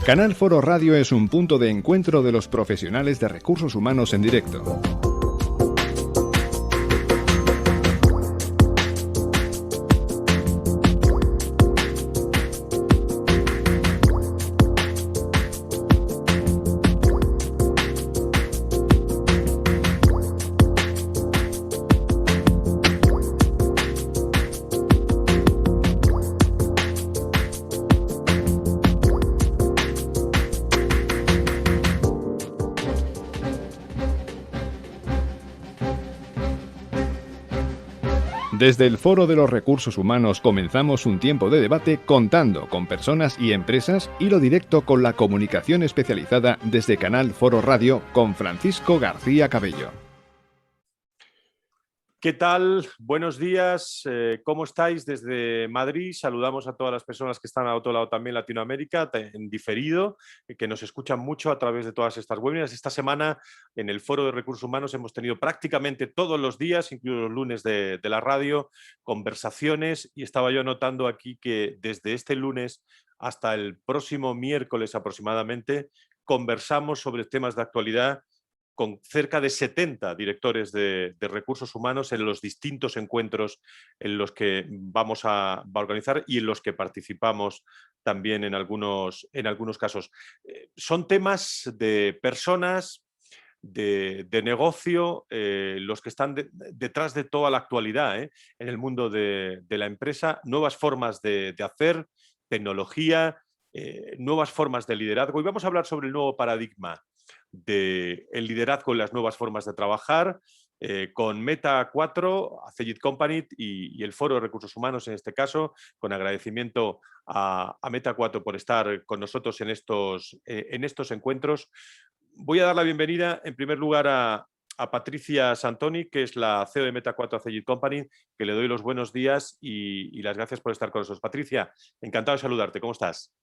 Canal Foro Radio es un punto de encuentro de los profesionales de recursos humanos en directo. Desde el Foro de los Recursos Humanos comenzamos un tiempo de debate contando con personas y empresas, hilo directo con la comunicación especializada desde Canal Foro Radio con Francisco García Cabello. ¿Qué tal? Buenos días. ¿Cómo estáis desde Madrid? Saludamos a todas las personas que están a otro lado también en Latinoamérica, en diferido, que nos escuchan mucho a través de todas estas webinars. Esta semana en el Foro de Recursos Humanos hemos tenido prácticamente todos los días, incluidos los lunes de la radio, conversaciones, y estaba yo anotando aquí que desde este lunes hasta el próximo miércoles aproximadamente conversamos sobre temas de actualidad con cerca de 70 directores de recursos humanos en los distintos encuentros en los que vamos a organizar y en los que participamos también en algunos casos. Son temas de personas, de negocio, los que están detrás de toda la actualidad en el mundo de la empresa, nuevas formas de hacer, tecnología, nuevas formas de liderazgo. Y vamos a hablar sobre el nuevo paradigma del liderazgo en las nuevas formas de trabajar, con Meta 4, Acegit Company y el Foro de Recursos Humanos en este caso, con agradecimiento a Meta 4 por estar con nosotros en estos encuentros. Voy a dar la bienvenida en primer lugar a Patricia Santoni, que es la CEO de Meta 4 Acegit Company, que le doy los buenos días y las gracias por estar con nosotros. Patricia, encantado de saludarte. ¿Cómo estás?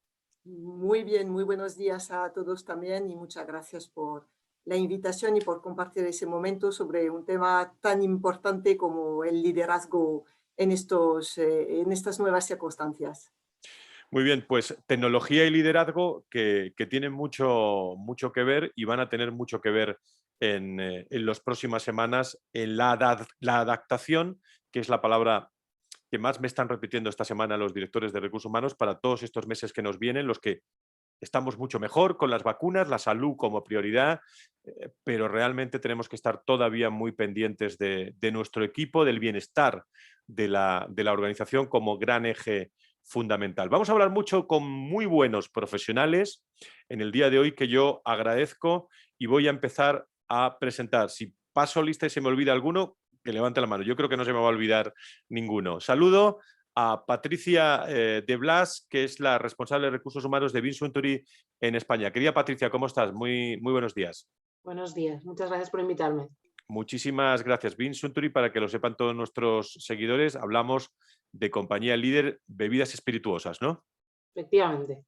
Muy bien, muy buenos días a todos también y muchas gracias por la invitación y por compartir ese momento sobre un tema tan importante como el liderazgo en estas nuevas circunstancias. Muy bien, pues tecnología y liderazgo que tienen mucho que ver y van a tener mucho que ver en las próximas semanas en la adaptación, que es la palabra que más me están repitiendo esta semana los directores de recursos humanos para todos estos meses que nos vienen, los que estamos mucho mejor con las vacunas, la salud como prioridad, pero realmente tenemos que estar todavía muy pendientes de nuestro equipo, del bienestar de la organización como gran eje fundamental. Vamos a hablar mucho con muy buenos profesionales en el día de hoy, que yo agradezco, y voy a empezar a presentar. Si paso lista y se me olvida alguno, que levante la mano. Yo creo que no se me va a olvidar ninguno. Saludo a Patricia de Blas, que es la responsable de recursos humanos de Vince Suntory en España. Querida Patricia, ¿cómo estás? Muy buenos días. Buenos días, muchas gracias por invitarme. Muchísimas gracias. Vince Suntory, para que lo sepan todos nuestros seguidores, hablamos de compañía líder bebidas espirituosas, ¿no? Efectivamente.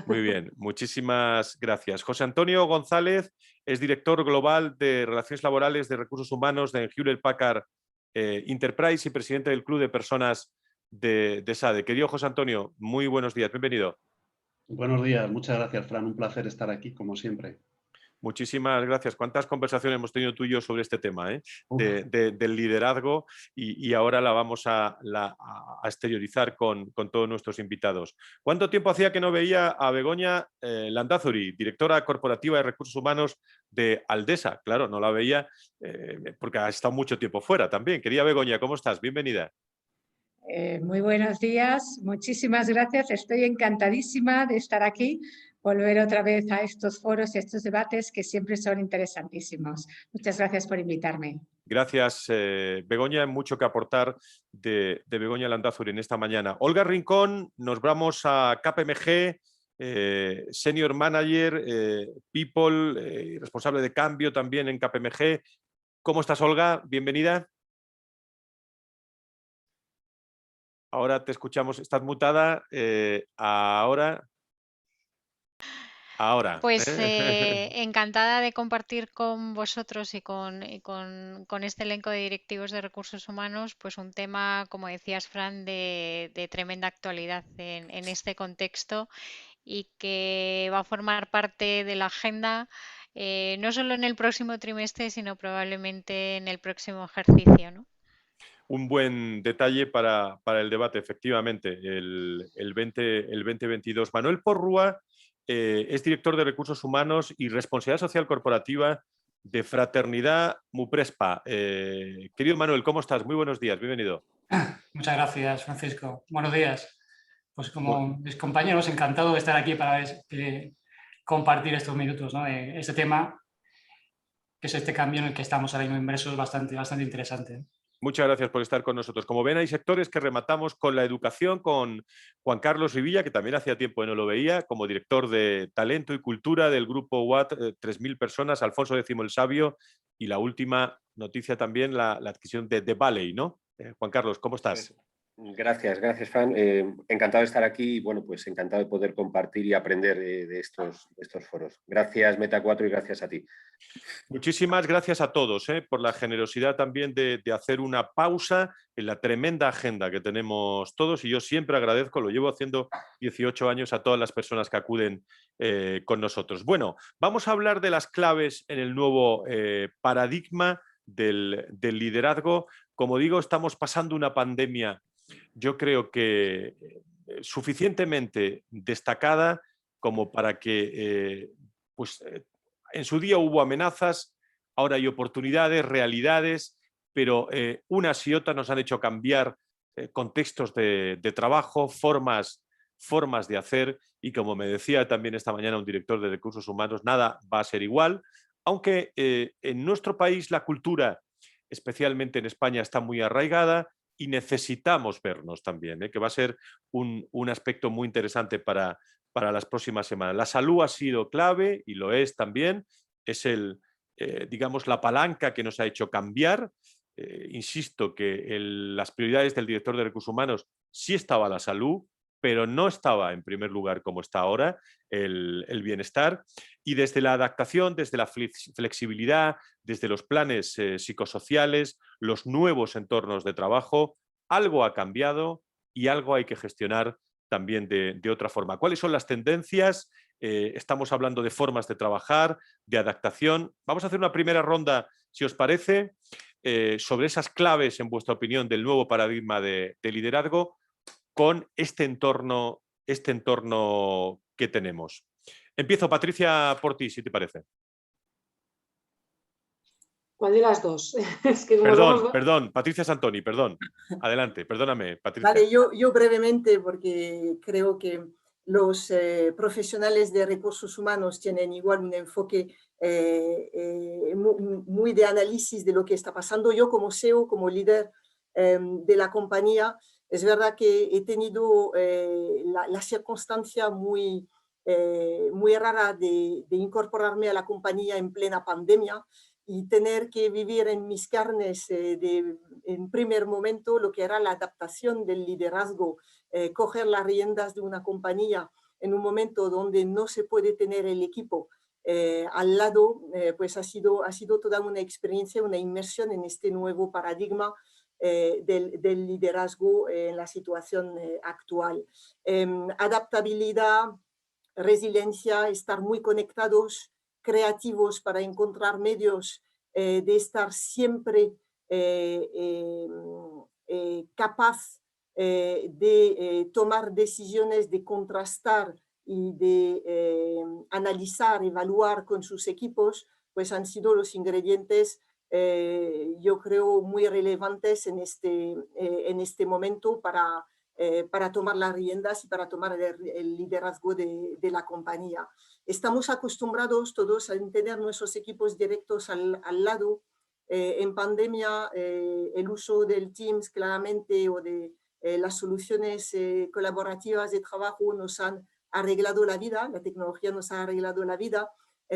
Muy bien, muchísimas gracias. José Antonio González es director global de Relaciones Laborales de Recursos Humanos de Hewlett Packard Enterprise y presidente del Club de Personas de SADE. Querido José Antonio, muy buenos días, bienvenido. Buenos días, muchas gracias, Fran. Un placer estar aquí, como siempre. Muchísimas gracias. ¿Cuántas conversaciones hemos tenido tú y yo sobre este tema del liderazgo? Y ahora la vamos a exteriorizar con todos nuestros invitados. ¿Cuánto tiempo hacía que no veía a Begoña Landázuri, directora corporativa de recursos humanos de Aldesa? Claro, no la veía porque ha estado mucho tiempo fuera también. Querida Begoña, ¿cómo estás? Bienvenida. Muy buenos días, muchísimas gracias. Estoy encantadísima de estar aquí, volver otra vez a estos foros y a estos debates que siempre son interesantísimos. Muchas gracias por invitarme. Gracias, Begoña. Mucho que aportar de Begoña Landázuri en esta mañana. Olga Rincón, nos vamos a KPMG, Senior Manager, People, responsable de cambio también en KPMG. ¿Cómo estás, Olga? Bienvenida. Ahora te escuchamos. ¿Estás mutada? Ahora. Pues encantada de compartir con vosotros y con este elenco de directivos de recursos humanos, pues un tema, como decías, Fran, de tremenda actualidad en este contexto y que va a formar parte de la agenda no solo en el próximo trimestre, sino probablemente en el próximo ejercicio, ¿no? Un buen detalle para el debate, efectivamente, el 2022. Manuel Porrúa es director de Recursos Humanos y Responsabilidad Social Corporativa de Fraternidad Muprespa. Querido Manuel, ¿cómo estás? Muy buenos días, bienvenido. Muchas gracias, Francisco. Buenos días. Pues como mis compañeros, encantado de estar aquí para compartir estos minutos, ¿no?, de este tema, que es este cambio en el que estamos ahora mismo inmersos, bastante interesante. Muchas gracias por estar con nosotros. Como ven, hay sectores que rematamos con la educación, con Juan Carlos Rivilla, que también hacía tiempo que no lo veía, como director de Talento y Cultura del Grupo UAT, 3.000 personas, Alfonso X el Sabio, y la última noticia también, la adquisición de The Valley, ¿no? Juan Carlos, ¿cómo estás? Gracias, Fran. Encantado de estar aquí y bueno, pues encantado de poder compartir y aprender de estos foros. Gracias, Meta4, y gracias a ti. Muchísimas gracias a todos por la generosidad también de hacer una pausa en la tremenda agenda que tenemos todos, y yo siempre agradezco, lo llevo haciendo 18 años, a todas las personas que acuden con nosotros. Bueno, vamos a hablar de las claves en el nuevo paradigma del liderazgo. Como digo, estamos pasando una pandemia, yo creo que suficientemente destacada como para que en su día hubo amenazas, ahora hay oportunidades, realidades, pero unas y otras nos han hecho cambiar contextos de trabajo, formas de hacer, y como me decía también esta mañana un director de Recursos Humanos, nada va a ser igual, aunque en nuestro país la cultura, especialmente en España, está muy arraigada y necesitamos vernos también, que va a ser un aspecto muy interesante para las próximas semanas. La salud ha sido clave y lo es también, es digamos, la palanca que nos ha hecho cambiar. Insisto que las prioridades del director de Recursos Humanos sí estaba la salud, pero no estaba en primer lugar, como está ahora, el bienestar. Y desde la adaptación, desde la flexibilidad, desde los planes psicosociales, los nuevos entornos de trabajo, algo ha cambiado y algo hay que gestionar también de otra forma. ¿Cuáles son las tendencias? Estamos hablando de formas de trabajar, de adaptación. Vamos a hacer una primera ronda, si os parece, sobre esas claves, en vuestra opinión, del nuevo paradigma de liderazgo, con este entorno que tenemos. Empiezo, Patricia, por ti, si te parece. ¿Cuál de las dos? Es que Perdón, Patricia Santoni, perdón. Adelante, perdóname, Patricia. Vale, yo brevemente, porque creo que los profesionales de recursos humanos tienen igual un enfoque muy de análisis de lo que está pasando. Yo como CEO, como líder de la compañía, es verdad que he tenido la circunstancia muy rara de incorporarme a la compañía en plena pandemia y tener que vivir en mis carnes en primer momento lo que era la adaptación del liderazgo, coger las riendas de una compañía en un momento donde no se puede tener el equipo al lado, pues ha sido toda una experiencia, una inmersión en este nuevo paradigma del liderazgo en la situación actual. Adaptabilidad, resiliencia, estar muy conectados, creativos para encontrar medios de estar siempre capaz de tomar decisiones, de contrastar y de analizar, evaluar con sus equipos, pues han sido los ingredientes yo creo muy relevantes en este momento para tomar las riendas y para tomar el liderazgo de la compañía. Estamos acostumbrados todos a tener nuestros equipos directos al lado. En pandemia, el uso del Teams claramente o de las soluciones colaborativas de trabajo nos han arreglado la vida, la tecnología nos ha arreglado la vida,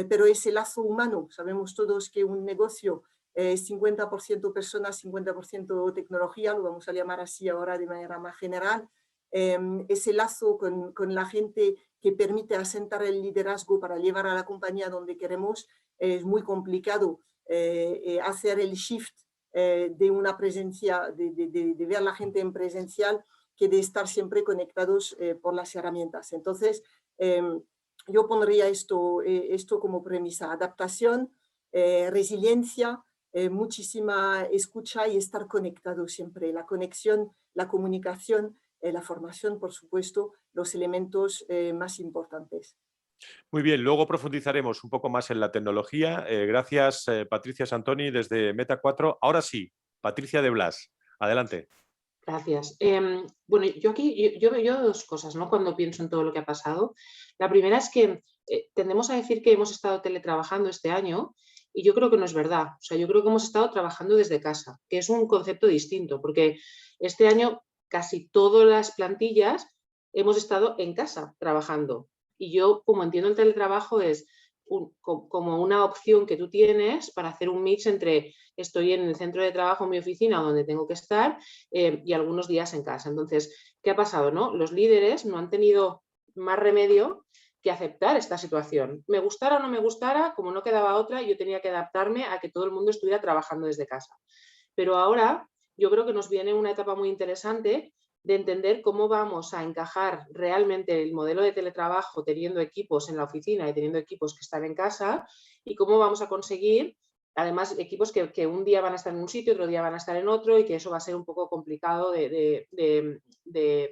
pero ese lazo humano, sabemos todos que un negocio 50% personas, 50% tecnología, lo vamos a llamar así ahora de manera más general, ese lazo con la gente que permite asentar el liderazgo para llevar a la compañía donde queremos, es muy complicado hacer el shift de una presencia, de ver a la gente en presencial, que de estar siempre conectados por las herramientas. Entonces, Yo pondría esto como premisa: adaptación, resiliencia, muchísima escucha y estar conectado siempre. La conexión, la comunicación, la formación, por supuesto, los elementos más importantes. Muy bien, luego profundizaremos un poco más en la tecnología. Gracias, Patricia Santoni, desde Meta 4. Ahora sí, Patricia de Blas, adelante. Gracias. Bueno, yo aquí yo veo dos cosas, ¿no? Cuando pienso en todo lo que ha pasado. La primera es que tendemos a decir que hemos estado teletrabajando este año y yo creo que no es verdad. O sea, yo creo que hemos estado trabajando desde casa, que es un concepto distinto, porque este año casi todas las plantillas hemos estado en casa trabajando. Y yo, como entiendo el teletrabajo, es como una opción que tú tienes para hacer un mix entre estoy en el centro de trabajo, en mi oficina, donde tengo que estar, y algunos días en casa. Entonces, ¿qué ha pasado, no? Los líderes no han tenido más remedio que aceptar esta situación. Me gustara o no me gustara, como no quedaba otra, yo tenía que adaptarme a que todo el mundo estuviera trabajando desde casa. Pero ahora yo creo que nos viene una etapa muy interesante de entender cómo vamos a encajar realmente el modelo de teletrabajo teniendo equipos en la oficina y teniendo equipos que están en casa, y cómo vamos a conseguir, además, equipos que un día van a estar en un sitio, otro día van a estar en otro, y que eso va a ser un poco complicado de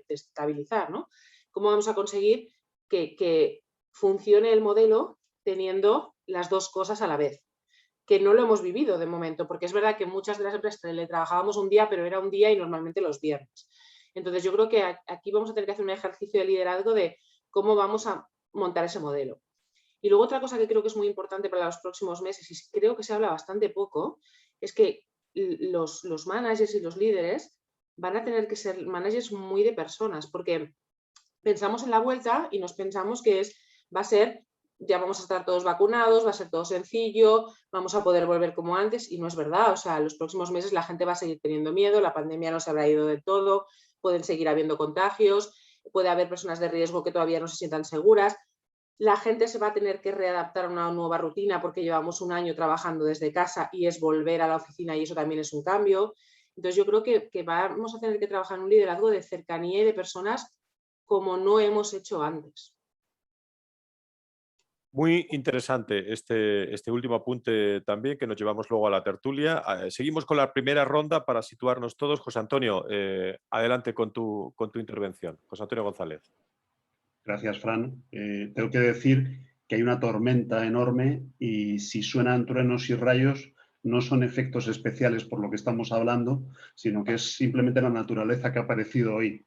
estabilizar, ¿no? ¿Cómo vamos a conseguir que funcione el modelo teniendo las dos cosas a la vez? Que no lo hemos vivido de momento, porque es verdad que muchas de las empresas teletrabajábamos un día, pero era un día y normalmente los viernes. Entonces yo creo que aquí vamos a tener que hacer un ejercicio de liderazgo de cómo vamos a montar ese modelo. Y luego otra cosa que creo que es muy importante para los próximos meses, y creo que se habla bastante poco, es que los managers y los líderes van a tener que ser managers muy de personas, porque pensamos en la vuelta y nos pensamos que va a ser, ya vamos a estar todos vacunados, va a ser todo sencillo, vamos a poder volver como antes, y no es verdad. O sea, los próximos meses la gente va a seguir teniendo miedo, la pandemia no se habrá ido del todo, pueden seguir habiendo contagios, puede haber personas de riesgo que todavía no se sientan seguras. La gente se va a tener que readaptar a una nueva rutina porque llevamos un año trabajando desde casa y es volver a la oficina, y eso también es un cambio. Entonces yo creo que vamos a tener que trabajar en un liderazgo de cercanía y de personas como no hemos hecho antes. Muy interesante este último apunte también, que nos llevamos luego a la tertulia. Seguimos con la primera ronda para situarnos todos. José Antonio, adelante con tu intervención. José Antonio González. Gracias, Fran. Tengo que decir que hay una tormenta enorme y si suenan truenos y rayos no son efectos especiales por lo que estamos hablando, sino que es simplemente la naturaleza que ha aparecido hoy.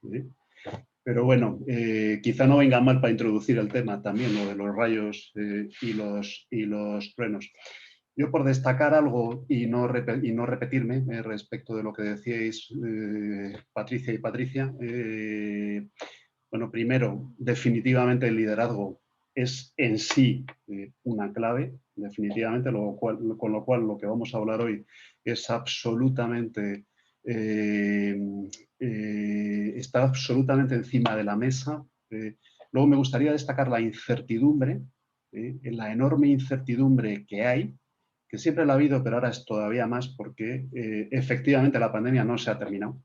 Pero bueno, quizá no venga mal para introducir el tema también, lo de los rayos y los truenos. Yo, por destacar algo y no repetirme respecto de lo que decíais Patricia y Patricia, bueno, primero, definitivamente el liderazgo es en sí una clave, definitivamente, con lo cual lo que vamos a hablar hoy es absolutamente... está absolutamente encima de la mesa. Luego me gustaría destacar la incertidumbre, la enorme incertidumbre que hay, que siempre la ha habido, pero ahora es todavía más porque efectivamente la pandemia no se ha terminado.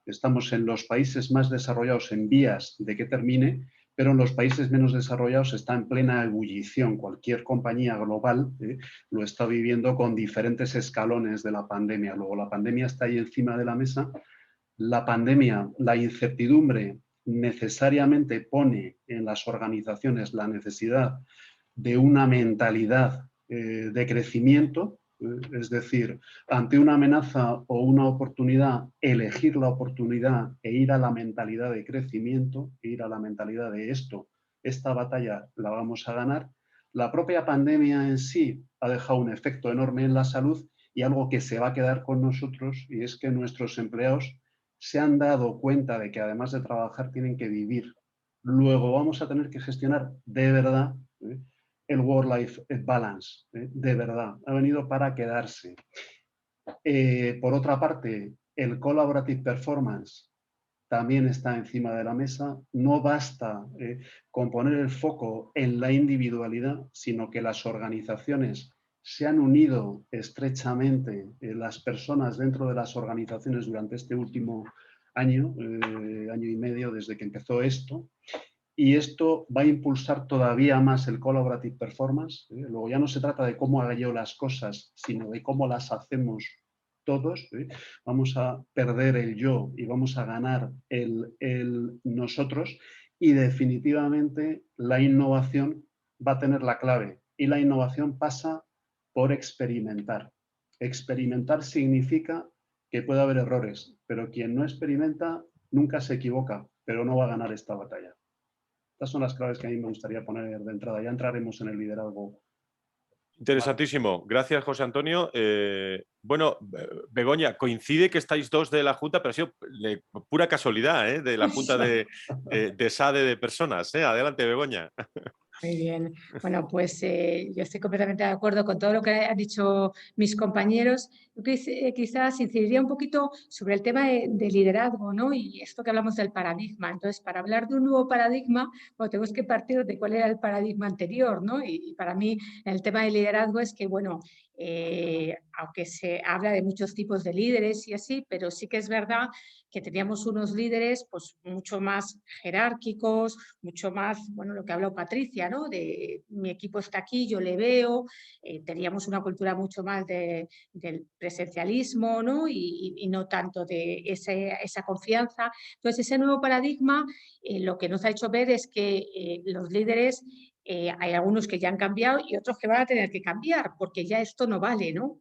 Estamos en los países más desarrollados en vías de que termine, pero en los países menos desarrollados está en plena ebullición. Cualquier compañía global lo está viviendo con diferentes escalones de la pandemia. Luego la pandemia está ahí encima de la mesa. La pandemia, la incertidumbre necesariamente pone en las organizaciones la necesidad de una mentalidad de crecimiento, es decir, ante una amenaza o una oportunidad, elegir la oportunidad e ir a la mentalidad de crecimiento, ir a la mentalidad de esta batalla la vamos a ganar. La propia pandemia en sí ha dejado un efecto enorme en la salud y algo que se va a quedar con nosotros, y es que nuestros empleados se han dado cuenta de que además de trabajar tienen que vivir. Luego vamos a tener que gestionar de verdad el work-life balance, de verdad, ha venido para quedarse. Por otra parte, el collaborative performance también está encima de la mesa. No basta con poner el foco en la individualidad, sino que las organizaciones se han unido estrechamente, las personas dentro de las organizaciones durante este último año, año y medio desde que empezó esto. y esto va a impulsar todavía más el collaborative performance. Luego ya no se trata de cómo haga yo las cosas, sino de cómo las hacemos todos. Vamos a perder el yo y vamos a ganar el nosotros, y definitivamente la innovación va a tener la clave, y la innovación pasa por experimentar. Experimentar significa que puede haber errores, pero quien no experimenta nunca se equivoca, pero no va a ganar esta batalla. Estas son las claves que a mí me gustaría poner de entrada. Ya entraremos en el liderazgo. Interesantísimo. Gracias, José Antonio. Bueno, Begoña, coincide que estáis dos de la Junta, pero ha sido pura casualidad, de la Junta de SADE de personas. Adelante, Begoña. Muy bien. Bueno, pues yo estoy completamente de acuerdo con todo lo que han dicho mis compañeros. Yo quizás incidiría un poquito sobre el tema de liderazgo, ¿no? Y esto que hablamos del paradigma. Entonces, para hablar de un nuevo paradigma, bueno, tenemos que partir de cuál era el paradigma anterior, ¿no? Y para mí el tema del liderazgo es que, bueno, aunque se habla de muchos tipos de líderes y así, pero sí que es verdad que teníamos unos líderes pues mucho más jerárquicos, mucho más, bueno, lo que ha hablado Patricia, ¿no? De mi equipo está aquí, yo le veo, teníamos una cultura mucho más del presencialismo, ¿no? Y no tanto de esa confianza. Entonces, ese nuevo paradigma lo que nos ha hecho ver es que los líderes hay algunos que ya han cambiado y otros que van a tener que cambiar, porque ya esto no vale, ¿no?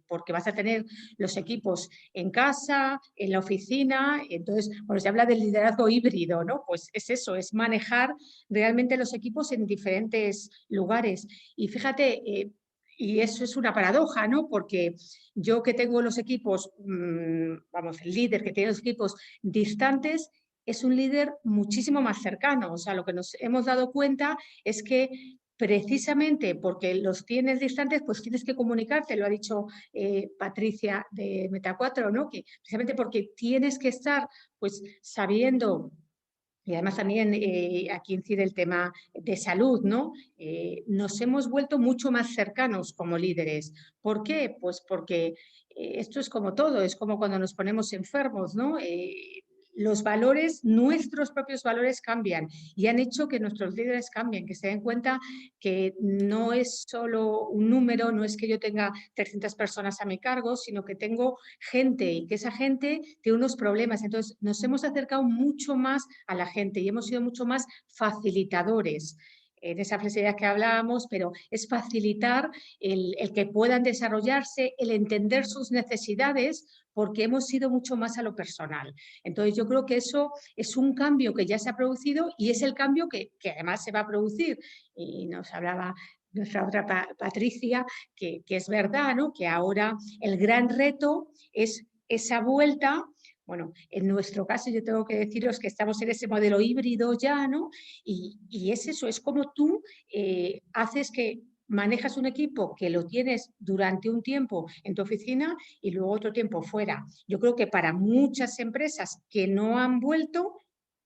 Porque vas a tener los equipos en casa, en la oficina. Entonces, bueno, se habla del liderazgo híbrido, ¿no? Pues es eso, es manejar realmente los equipos en diferentes lugares. Y fíjate, y eso es una paradoja, ¿no? Porque yo que tengo los equipos, vamos, el líder que tiene los equipos distantes, es un líder muchísimo más cercano. O sea, lo que nos hemos dado cuenta es que precisamente porque los tienes distantes, pues tienes que comunicarte, lo ha dicho Patricia de Meta4, ¿no? Que precisamente porque tienes que estar pues sabiendo. Y además también aquí incide el tema de salud, ¿no? Nos hemos vuelto mucho más cercanos como líderes. ¿Por qué? Pues porque esto es como todo, es como cuando nos ponemos enfermos, ¿no? Los valores, nuestros propios valores cambian y han hecho que nuestros líderes cambien, que se den cuenta que no es solo un número, no es que yo tenga 300 personas a mi cargo, sino que tengo gente y que esa gente tiene unos problemas. Entonces nos hemos acercado mucho más a la gente y hemos sido mucho más facilitadores en esa flexibilidad que hablábamos, pero es facilitar el que puedan desarrollarse, el entender sus necesidades, porque hemos ido mucho más a lo personal. Entonces yo creo que eso es un cambio que ya se ha producido y es el cambio que además se va a producir. Y nos hablaba nuestra otra Patricia, que es verdad, ¿no? Que ahora el gran reto es esa vuelta. Bueno, en nuestro caso yo tengo que deciros que estamos en ese modelo híbrido ya, ¿no? Y es eso, es como tú haces que manejas un equipo que lo tienes durante un tiempo en tu oficina y luego otro tiempo fuera. Yo creo que para muchas empresas que no han vuelto,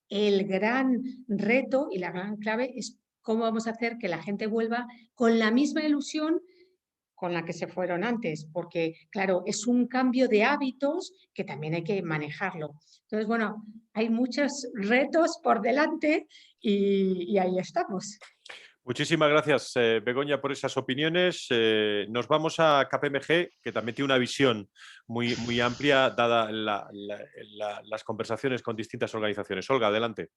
el gran reto y la gran clave es cómo vamos a hacer que la gente vuelva con la misma ilusión con la que se fueron antes, porque claro, es un cambio de hábitos que también hay que manejarlo. Entonces, bueno, hay muchos retos por delante y ahí estamos. Muchísimas gracias, Begoña, por esas opiniones. Nos vamos a KPMG, que también tiene una visión muy, muy amplia, dada las conversaciones con distintas organizaciones. Olga, adelante.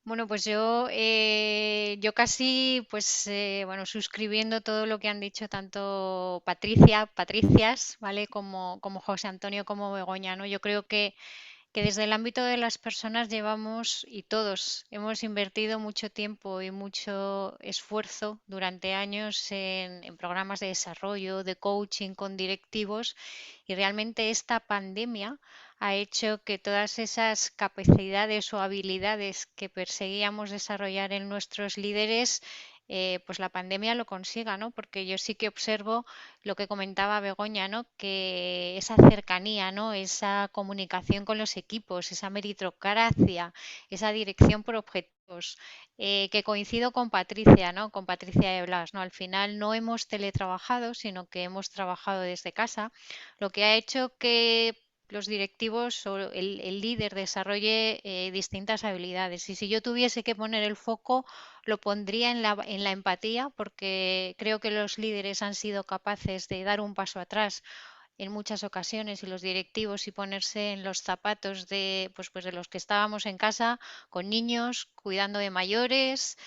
Bueno, pues yo casi, pues, bueno, suscribiendo todo lo que han dicho tanto Patricias, ¿vale? Como José Antonio, como Begoña, ¿no? Yo creo que desde el ámbito de las personas llevamos y todos hemos invertido mucho tiempo y mucho esfuerzo durante años en programas de desarrollo, de coaching con directivos, y realmente esta pandemia ha hecho que todas esas capacidades o habilidades que perseguíamos desarrollar en nuestros líderes, pues la pandemia lo consiga, ¿no? Porque yo sí que observo lo que comentaba Begoña, ¿no? Que esa cercanía, ¿no? Esa comunicación con los equipos, esa meritocracia, esa dirección por objetivos, que coincido con Patricia, ¿no? Con Patricia de Blas, ¿no? Al final no hemos teletrabajado, sino que hemos trabajado desde casa, lo que ha hecho que los directivos o el líder desarrolle distintas habilidades. Y si yo tuviese que poner el foco, lo pondría en la empatía, porque creo que los líderes han sido capaces de dar un paso atrás en muchas ocasiones, y los directivos, y ponerse en los zapatos de, pues de los que estábamos en casa con niños, cuidando de mayores,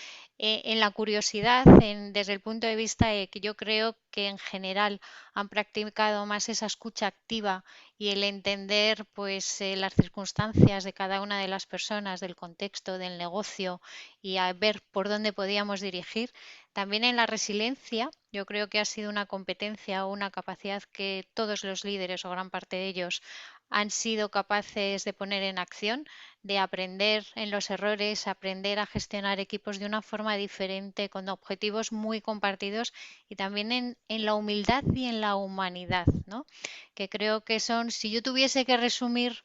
en la curiosidad, desde el punto de vista de que yo creo que en general han practicado más esa escucha activa y el entender pues las circunstancias de cada una de las personas, del contexto, del negocio, y a ver por dónde podíamos dirigir. También en la resiliencia, yo creo que ha sido una competencia o una capacidad que todos los líderes o gran parte de ellos han sido capaces de poner en acción, de aprender en los errores, aprender a gestionar equipos de una forma diferente, con objetivos muy compartidos, y también en la humildad y en la humanidad, ¿no? Que creo que son, si yo tuviese que resumir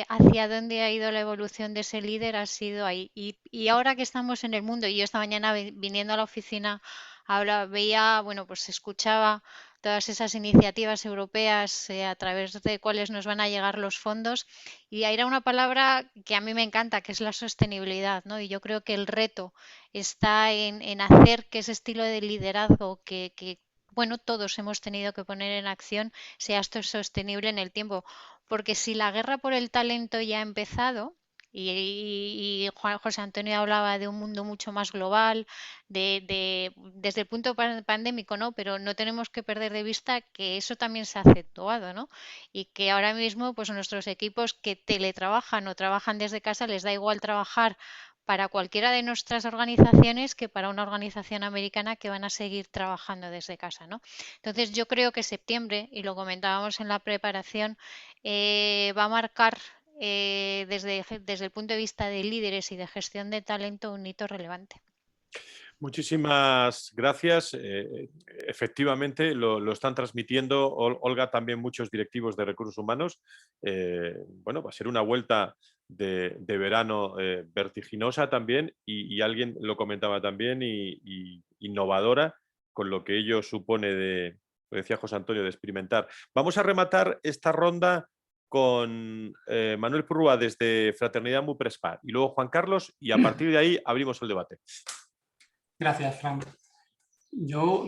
hacia dónde ha ido la evolución de ese líder, ha sido ahí. Y ahora que estamos en el mundo, y yo esta mañana viniendo a la oficina, ahora veía, bueno, pues escuchaba todas esas iniciativas europeas a través de cuáles nos van a llegar los fondos, y ahí era una palabra que a mí me encanta, que es la sostenibilidad, ¿no? Y yo creo que el reto está en hacer que ese estilo de liderazgo que bueno, todos hemos tenido que poner en acción sea esto sostenible en el tiempo. Porque si la guerra por el talento ya ha empezado, y José Antonio hablaba de un mundo mucho más global, desde el punto pandémico, ¿no? Pero no tenemos que perder de vista que eso también se ha acentuado, ¿no? Y que ahora mismo pues nuestros equipos que teletrabajan o trabajan desde casa, les da igual trabajar para cualquiera de nuestras organizaciones que para una organización americana, que van a seguir trabajando desde casa, ¿no? Entonces yo creo que septiembre, y lo comentábamos en la preparación, va a marcar desde el punto de vista de líderes y de gestión de talento un hito relevante. Muchísimas gracias. Efectivamente, lo están transmitiendo, Olga, también muchos directivos de recursos humanos. Bueno, va a ser una vuelta de verano vertiginosa también, y alguien lo comentaba también, y innovadora, con lo que ello supone lo decía José Antonio, de experimentar. Vamos a rematar esta ronda con Manuel Purrúa desde Fraternidad Muprespa, y luego Juan Carlos, y a partir de ahí abrimos el debate. Gracias, Fran. Yo,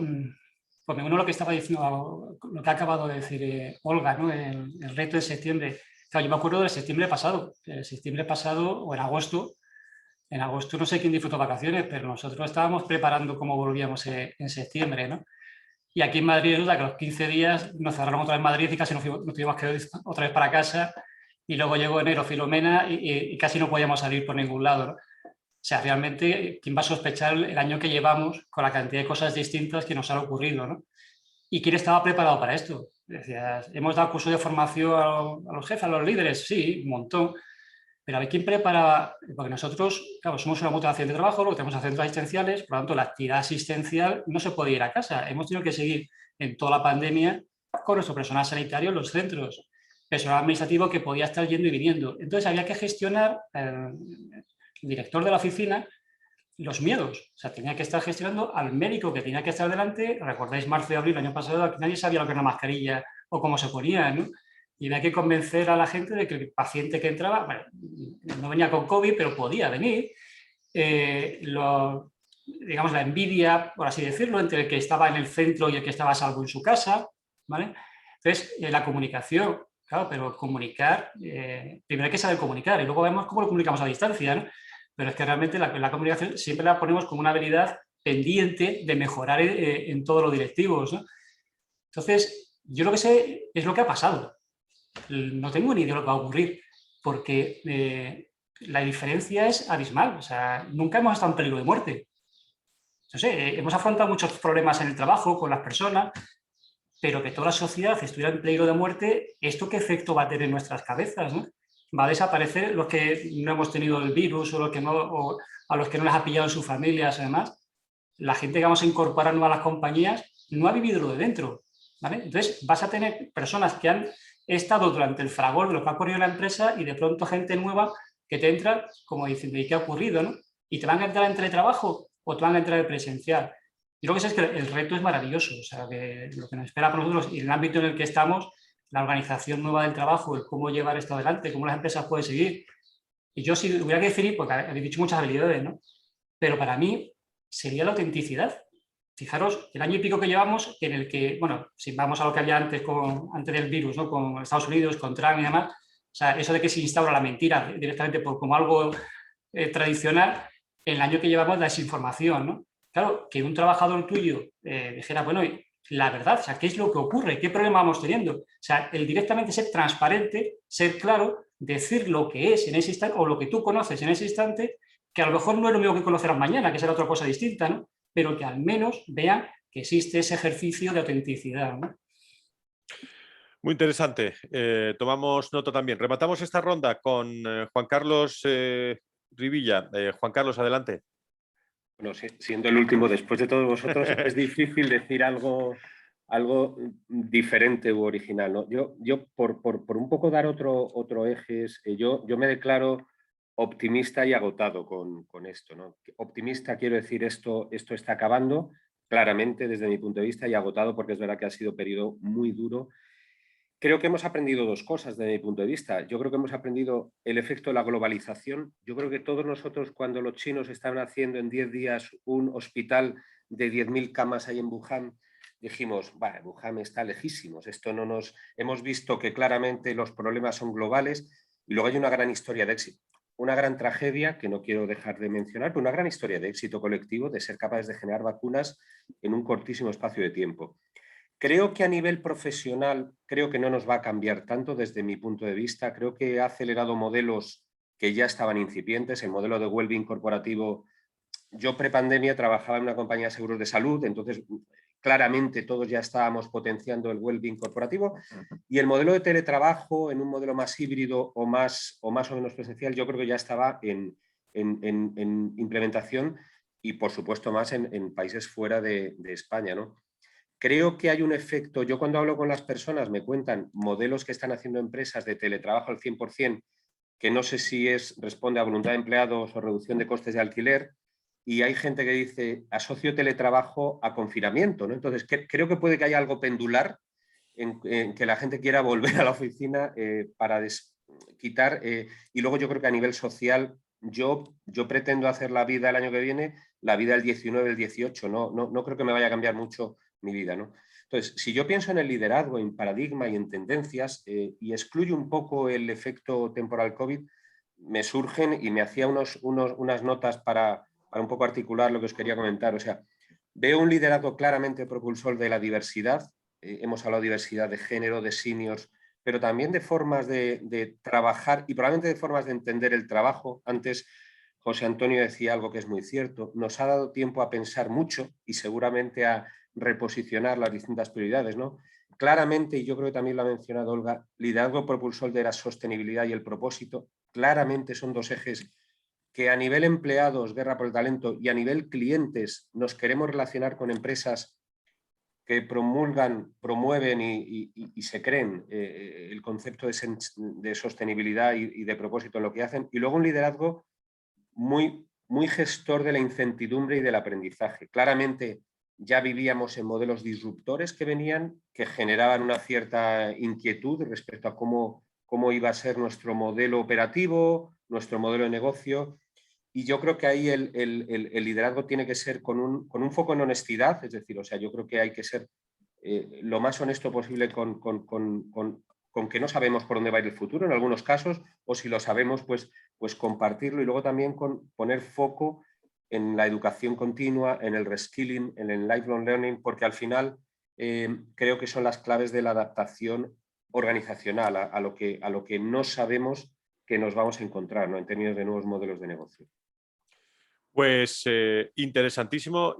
pues me uno a lo que estaba diciendo, lo que ha acabado de decir Olga, ¿no? El reto de septiembre. Claro, yo me acuerdo del septiembre pasado, o en agosto no sé quién disfrutó vacaciones, pero nosotros estábamos preparando cómo volvíamos en septiembre, ¿no? Y aquí en Madrid, duda que a los 15 días nos cerraron otra vez Madrid y casi nos tuvimos que ir otra vez para casa, y luego llegó enero, Filomena, y casi no podíamos salir por ningún lado, ¿no? O sea, realmente, ¿quién va a sospechar el año que llevamos con la cantidad de cosas distintas que nos han ocurrido, ¿no? ¿Y quién estaba preparado para esto? Decías, hemos dado cursos de formación a los jefes, a los líderes, sí, un montón. Pero a ver, ¿quién preparaba? Porque nosotros, claro, somos una multinacional de trabajo, luego tenemos centros asistenciales, por lo tanto, la actividad asistencial no se podía ir a casa. Hemos tenido que seguir en toda la pandemia con nuestro personal sanitario en los centros, personal administrativo que podía estar yendo y viniendo. Entonces, había que gestionar, el director de la oficina, los miedos. O sea, tenía que estar gestionando al médico que tenía que estar delante. Recordáis marzo y abril del año pasado, que nadie sabía lo que era una mascarilla o cómo se ponía, ¿no? Y había que convencer a la gente de que el paciente que entraba, bueno, no venía con COVID, pero podía venir. Digamos, la envidia, por así decirlo, entre el que estaba en el centro y el que estaba a salvo en su casa, ¿vale? Entonces, la comunicación, claro, pero comunicar, primero hay que saber comunicar, y luego vemos cómo lo comunicamos a distancia, ¿no? Pero es que realmente la comunicación siempre la ponemos como una habilidad pendiente de mejorar en todos los directivos, ¿no? Entonces, yo lo que sé es lo que ha pasado. No tengo ni idea de lo que va a ocurrir, porque la diferencia es abismal. O sea, nunca hemos estado en peligro de muerte. No sé, hemos afrontado muchos problemas en el trabajo, con las personas, pero que toda la sociedad estuviera en peligro de muerte, ¿esto qué efecto va a tener en nuestras cabezas, ¿no? Va a desaparecer los que no hemos tenido el virus, o a los que no les ha pillado en sus familias, además. La gente que vamos a incorporar a las compañías no ha vivido lo de dentro, ¿vale? Entonces, vas a tener personas que han estado durante el fragor de lo que ha ocurrido en la empresa, y de pronto gente nueva que te entra como diciendo, ¿y qué ha ocurrido, no? ¿Y te van a entrar en teletrabajo o te van a entrar en presencial? Y lo que sé es que el reto es maravilloso. O sea, que lo que nos espera por nosotros y en el ámbito en el que estamos, la organización nueva del trabajo, el cómo llevar esto adelante, cómo las empresas pueden seguir. Y yo si hubiera que definir, porque habéis dicho muchas habilidades, ¿no? Pero para mí sería la autenticidad. Fijaros, el año y pico que llevamos, en el que, bueno, si vamos a lo que había antes, antes del virus, ¿no? Con Estados Unidos, con Trump y demás, o sea, eso de que se instaura la mentira directamente como algo tradicional, el año que llevamos la desinformación, ¿no? Claro, que un trabajador tuyo dijera, bueno, la verdad, o sea, ¿qué es lo que ocurre? ¿Qué problema vamos teniendo? O sea, el directamente ser transparente, ser claro, decir lo que es en ese instante o lo que tú conoces en ese instante, que a lo mejor no es lo mismo que conocerás mañana, que será otra cosa distinta, ¿no? Pero que al menos vean que existe ese ejercicio de autenticidad, ¿no? Muy interesante. Tomamos nota también. Rematamos esta ronda con Juan Carlos Rivilla. Juan Carlos, adelante. Bueno, siendo el último después de todos vosotros, es difícil decir algo diferente u original, ¿no? Yo por un poco dar otro eje, yo me declaro optimista y agotado con esto, ¿no? Optimista quiero decir esto está acabando, claramente desde mi punto de vista, y agotado porque es verdad que ha sido un periodo muy duro. Creo que hemos aprendido dos cosas desde mi punto de vista. Yo creo que hemos aprendido el efecto de la globalización. Yo creo que todos nosotros, cuando los chinos estaban haciendo en 10 días un hospital de 10.000 camas ahí en Wuhan, dijimos, vale, Wuhan está lejísimos. Esto no nos... Hemos visto que claramente los problemas son globales y luego hay una gran historia de éxito. Una gran tragedia, que no quiero dejar de mencionar, pero una gran historia de éxito colectivo, de ser capaces de generar vacunas en un cortísimo espacio de tiempo. Creo que a nivel profesional, creo que no nos va a cambiar tanto desde mi punto de vista. Creo que ha acelerado modelos que ya estaban incipientes. El modelo de well-being corporativo, yo prepandemia trabajaba en una compañía de seguros de salud, entonces claramente todos ya estábamos potenciando el well-being corporativo. Y el modelo de teletrabajo, en un modelo más híbrido o más o menos presencial, yo creo que ya estaba en implementación y, por supuesto, más en países fuera de España, ¿no? Creo que hay un efecto, yo cuando hablo con las personas me cuentan modelos que están haciendo empresas de teletrabajo al 100%, que no sé si responde a voluntad de empleados o reducción de costes de alquiler, y hay gente que dice asocio teletrabajo a confinamiento, ¿no? Entonces creo que puede que haya algo pendular en que la gente quiera volver a la oficina para quitar, y luego yo creo que a nivel social yo pretendo hacer la vida el año que viene, la vida el 19, el 18, no creo que me vaya a cambiar mucho mi vida, ¿no? Entonces, si yo pienso en el liderazgo, en paradigma y en tendencias y excluyo un poco el efecto temporal COVID, me surgen y me hacía unas notas para un poco articular lo que os quería comentar. O sea, veo un liderazgo claramente propulsor de la diversidad. Hemos hablado de diversidad de género, de seniors, pero también de formas de trabajar y probablemente de formas de entender el trabajo. Antes José Antonio decía algo que es muy cierto. Nos ha dado tiempo a pensar mucho y seguramente a reposicionar las distintas prioridades, ¿no? Claramente, y yo creo que también lo ha mencionado Olga, liderazgo propulsor de la sostenibilidad y el propósito, claramente son dos ejes que a nivel empleados, guerra por el talento, y a nivel clientes nos queremos relacionar con empresas que promulgan, promueven y se creen el concepto de sostenibilidad y de propósito en lo que hacen, y luego un liderazgo muy, muy gestor de la incertidumbre y del aprendizaje. Claramente ya vivíamos en modelos disruptores que venían, que generaban una cierta inquietud respecto a cómo iba a ser nuestro modelo operativo, nuestro modelo de negocio. Y yo creo que ahí el liderazgo tiene que ser con un foco en honestidad, es decir, o sea, yo creo que hay que ser lo más honesto posible con que no sabemos por dónde va a ir el futuro en algunos casos, o si lo sabemos, pues compartirlo, y luego también poner foco en la educación continua, en el reskilling, en el lifelong learning, porque al final creo que son las claves de la adaptación organizacional a lo que no sabemos que nos vamos a encontrar, ¿no? En términos de nuevos modelos de negocio. Pues interesantísimo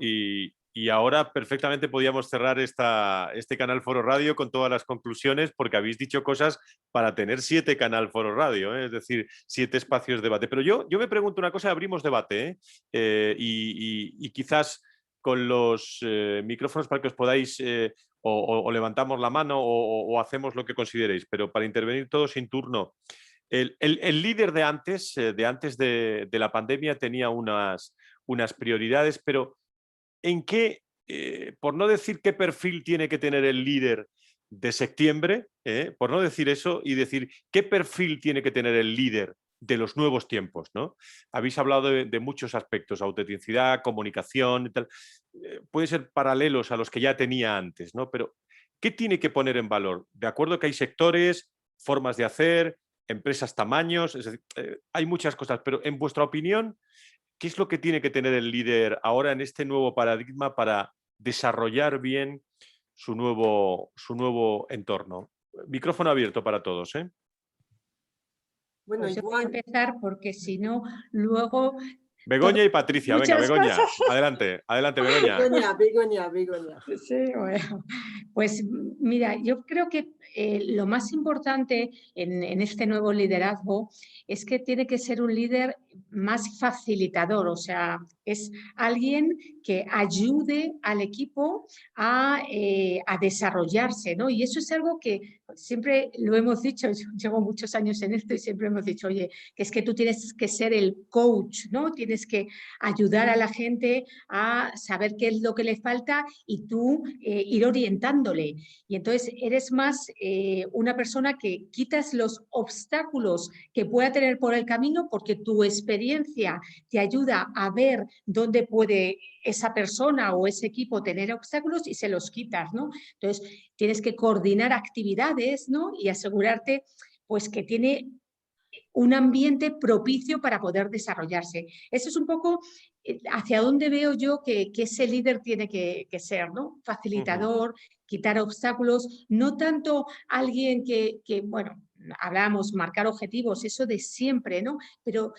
y ahora perfectamente podíamos cerrar este Canal Foro Radio con todas las conclusiones, porque habéis dicho cosas para tener 7 Canal Foro Radio, es decir, 7 espacios de debate. Pero yo me pregunto una cosa, abrimos debate y quizás con los micrófonos para que os podáis o levantamos la mano o hacemos lo que consideréis, pero para intervenir todos sin turno. El líder de antes de la pandemia tenía unas prioridades, pero ¿en qué, por no decir qué perfil tiene que tener el líder de septiembre, por no decir eso, y decir qué perfil tiene que tener el líder de los nuevos tiempos, ¿no? Habéis hablado de muchos aspectos, autenticidad, comunicación y tal. Pueden ser paralelos a los que ya tenía antes, ¿no? Pero ¿qué tiene que poner en valor? De acuerdo que hay sectores, formas de hacer, empresas, tamaños, es decir, hay muchas cosas, pero en vuestra opinión, ¿qué es lo que tiene que tener el líder ahora en este nuevo paradigma para desarrollar bien su nuevo entorno? Micrófono abierto para todos, ¿eh? Bueno, Pues yo voy a igual, empezar porque si no, luego Begoña y Patricia, venga, muchas Begoña, cosas. adelante, Begoña. Begoña. Sí, bueno, pues mira, yo creo que lo más importante en este nuevo liderazgo es que tiene que ser un líder más facilitador, o sea, es alguien que ayude al equipo a desarrollarse, ¿no? Y eso es algo que siempre lo hemos dicho, yo llevo muchos años en esto y siempre hemos dicho, oye, que es que tú tienes que ser el coach, ¿no? Tienes que ayudar a la gente a saber qué es lo que le falta y tú ir orientándole. Y entonces eres más una persona que quitas los obstáculos que pueda tener por el camino porque tu experiencia te ayuda a ver dónde puede esa persona o ese equipo tener obstáculos y se los quitas, ¿no? Entonces tienes que coordinar actividades, ¿no? Y asegurarte pues que tiene un ambiente propicio para poder desarrollarse. Eso es un poco hacia dónde veo yo que ese líder tiene que ser, ¿no? Facilitador, quitar obstáculos, no tanto alguien que, bueno, hablamos, marcar objetivos, eso de siempre, ¿no? Pero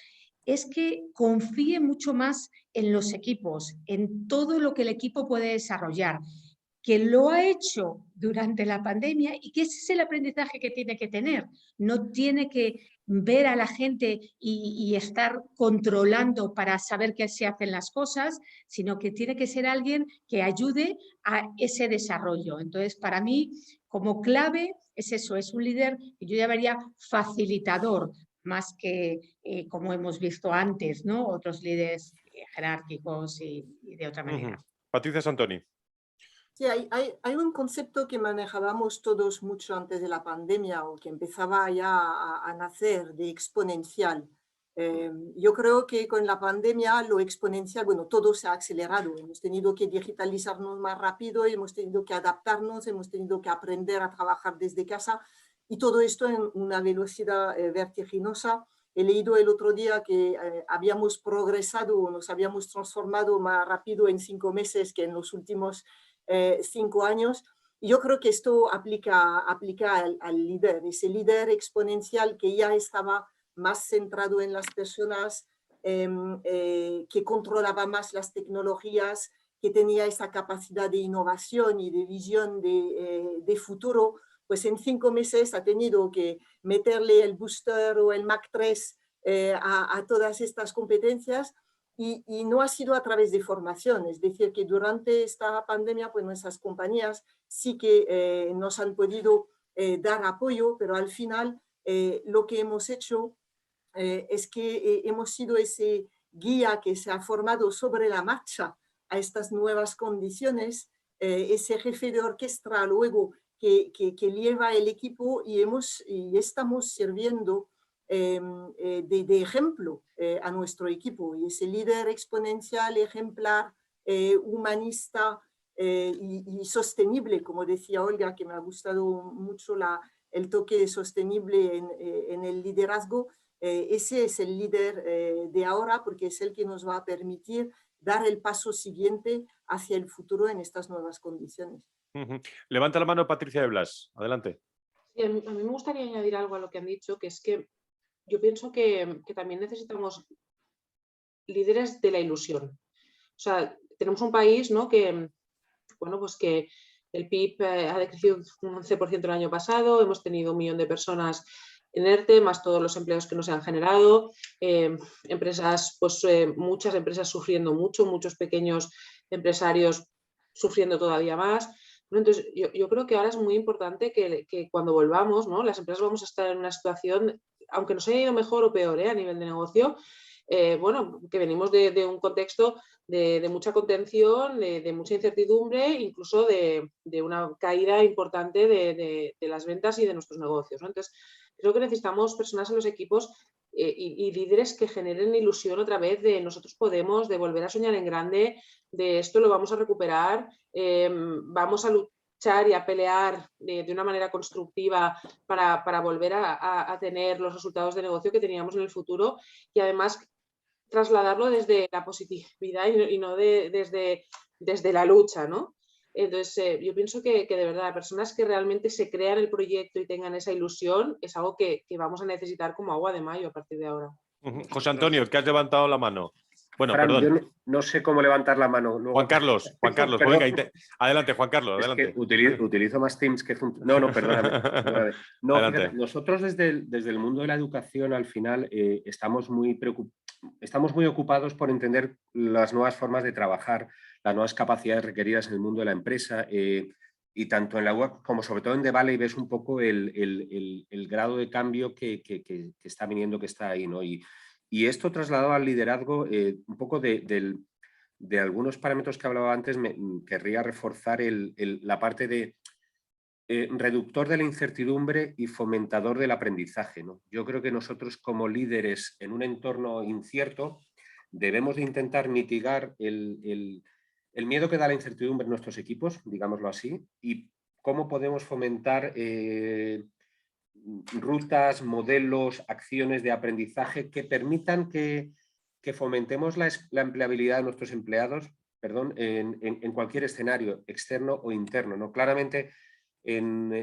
es que confíe mucho más en los equipos, en todo lo que el equipo puede desarrollar, que lo ha hecho durante la pandemia y que ese es el aprendizaje que tiene que tener. No tiene que ver a la gente y estar controlando para saber qué se hacen las cosas, sino que tiene que ser alguien que ayude a ese desarrollo. Entonces, para mí, como clave, es eso, es un líder que yo llamaría facilitador, más que, como hemos visto antes, ¿no? Otros líderes jerárquicos y de otra manera. Patricia Santoni. Sí, hay un concepto que manejábamos todos mucho antes de la pandemia o que empezaba ya a nacer de exponencial. Yo creo que con la pandemia lo exponencial, bueno, todo se ha acelerado. Hemos tenido que digitalizarnos más rápido, hemos tenido que adaptarnos, hemos tenido que aprender a trabajar desde casa y todo esto en una velocidad vertiginosa. He leído el otro día que habíamos progresado, nos habíamos transformado más rápido en 5 meses que en los últimos 5 años. Y yo creo que esto aplica al líder, ese líder exponencial que ya estaba más centrado en las personas, que controlaba más las tecnologías, que tenía esa capacidad de innovación y de visión de futuro, pues en 5 meses ha tenido que meterle el booster o el Mac 3 a todas estas competencias. Y no ha sido a través de formación, es decir, que durante esta pandemia, pues nuestras compañías sí que nos han podido dar apoyo, pero al final lo que hemos hecho es que hemos sido ese guía que se ha formado sobre la marcha a estas nuevas condiciones, ese jefe de orquesta luego que lleva el equipo y estamos sirviendo de ejemplo a nuestro equipo, y ese líder exponencial, ejemplar, humanista y sostenible, como decía Olga, que me ha gustado mucho el toque sostenible en el liderazgo. Ese es el líder de ahora, porque es el que nos va a permitir dar el paso siguiente hacia el futuro en estas nuevas condiciones. Levanta la mano Patricia de Blas, adelante. Sí, a mí me gustaría añadir algo a lo que han dicho, que es que yo pienso que también necesitamos líderes de la ilusión. O sea, tenemos un país, ¿no?, que, bueno, pues que el PIB ha decrecido un 11% el año pasado, hemos tenido 1 millón de personas en ERTE, más todos los empleos que no se han generado, empresas, pues muchas empresas sufriendo mucho, muchos pequeños empresarios sufriendo todavía más. Entonces, yo creo que ahora es muy importante que cuando volvamos, ¿no?, las empresas vamos a estar en una situación, aunque nos haya ido mejor o peor a nivel de negocio, bueno, que venimos de un contexto de mucha contención, de mucha incertidumbre, incluso de una caída importante de las ventas y de nuestros negocios, ¿no? Entonces, creo que necesitamos personas en los equipos y líderes que generen ilusión otra vez de nosotros podemos, de volver a soñar en grande, de esto lo vamos a recuperar, vamos a luchar y a pelear de una manera constructiva para volver a tener los resultados de negocio que teníamos en el futuro y además trasladarlo desde la positividad y no desde la lucha, ¿no? Entonces, yo pienso que de verdad, personas que realmente se crean el proyecto y tengan esa ilusión es algo que vamos a necesitar como agua de mayo a partir de ahora. José Antonio, que has levantado la mano. Bueno, Fran, perdón. yo no sé cómo levantar la mano. Luego... Juan Carlos, pues venga, adelante, Juan Carlos, es adelante. Que utilizo más Teams que... No, perdóname. No, fíjate, nosotros desde el mundo de la educación al final estamos muy ocupados por entender las nuevas formas de trabajar, las nuevas capacidades requeridas en el mundo de la empresa y tanto en la web como sobre todo en The Valley ves un poco el grado de cambio que está viniendo, que está ahí, ¿no? Y esto trasladado al liderazgo, un poco de algunos parámetros que hablaba antes, querría reforzar la parte de reductor de la incertidumbre y fomentador del aprendizaje, ¿no? Yo creo que nosotros como líderes en un entorno incierto debemos de intentar mitigar el miedo que da la incertidumbre en nuestros equipos, digámoslo así, y cómo podemos fomentar rutas, modelos, acciones de aprendizaje que permitan que fomentemos la empleabilidad de nuestros empleados, en cualquier escenario, externo o interno, ¿no? Claramente, en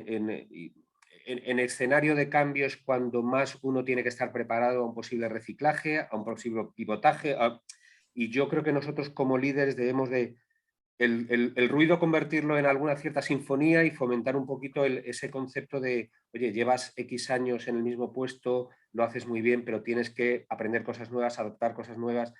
escenario de cambios, cuando más uno tiene que estar preparado a un posible reciclaje, a un posible pivotaje, y yo creo que nosotros como líderes debemos de el ruido convertirlo en alguna cierta sinfonía y fomentar un poquito ese concepto de, oye, llevas X años en el mismo puesto, lo haces muy bien, pero tienes que aprender cosas nuevas, adoptar cosas nuevas.